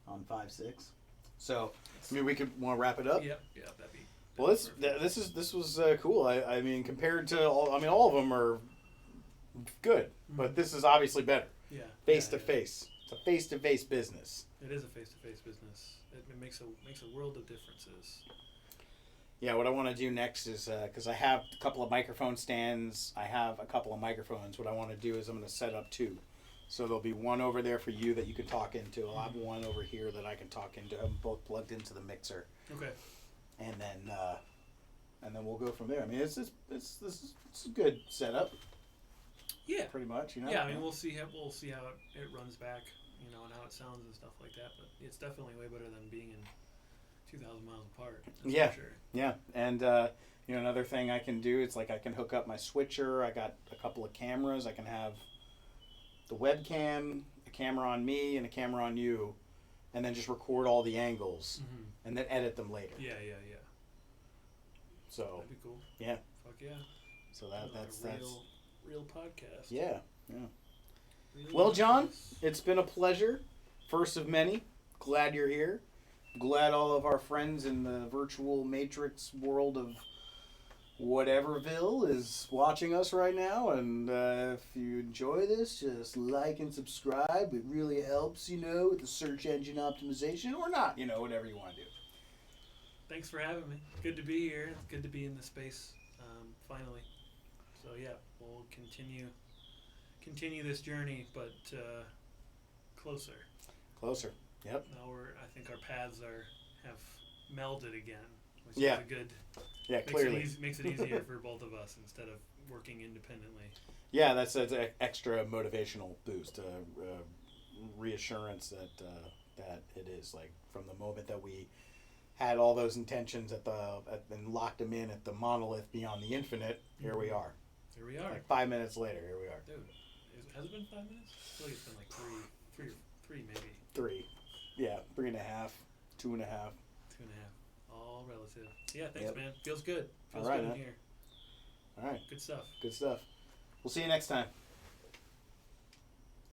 on 5/6. So, I mean, we could want to wrap it up. Yep. Yeah, that'd be. Well, this was cool. I mean, compared to all of them are good, but this is obviously better. Yeah. Face to face. It's a face to face business. It is a face-to-face business. It makes a world of differences. Yeah, what I want to do next is because I have a couple of microphone stands. I have a couple of microphones. What I want to do is I'm going to set up two. So there'll be one over there for you that you can talk into. I'll have one over here that I can talk into. I'm both plugged into the mixer. Okay. And then we'll go from there. I mean, it's a good setup. Yeah. Pretty much, you know. Yeah, I mean, we'll see how it runs back, you know, and how it sounds and stuff like that. But it's definitely way better than being in 2,000 miles apart. That's Yeah. for sure. Yeah, and you know, another thing I can do, it's like I can hook up my switcher. I got a couple of cameras. I can have the webcam, a camera on me, and a camera on you, and then just record all the angles, and then edit them later. Yeah. So That'd be cool. yeah. Fuck yeah. So that's real podcast. yeah. Real Well, John, podcast. it's been a pleasure. First of many. Glad you're here. Glad all of our friends in the virtual matrix world of whateverville is watching us right now. And if you enjoy this, just like and subscribe. It really helps, you know, with the search engine optimization or not, you know, whatever you want to do. Thanks for having me. Good to be here. It's good to be in the space, finally. So yeah, we'll continue this journey, but closer. Closer. Yep. Now I think our paths have melded again, which Yeah. is a good. Yeah, clearly. Makes it easier for both of us instead of working independently. Yeah, that's an extra motivational boost, reassurance that it is like from the moment that we had all those intentions and locked them in at the monolith beyond the infinite. Here we are. Here we are. Like 5 minutes later, here we are. Dude, has it been 5 minutes? I feel like it's been like three maybe. 3, yeah, 3.5, 2.5. 2.5. All relative. Yeah, thanks, Yep. man. Feels good. Feels All right, good in man. here. All right, Good stuff. good stuff. We'll see you next time.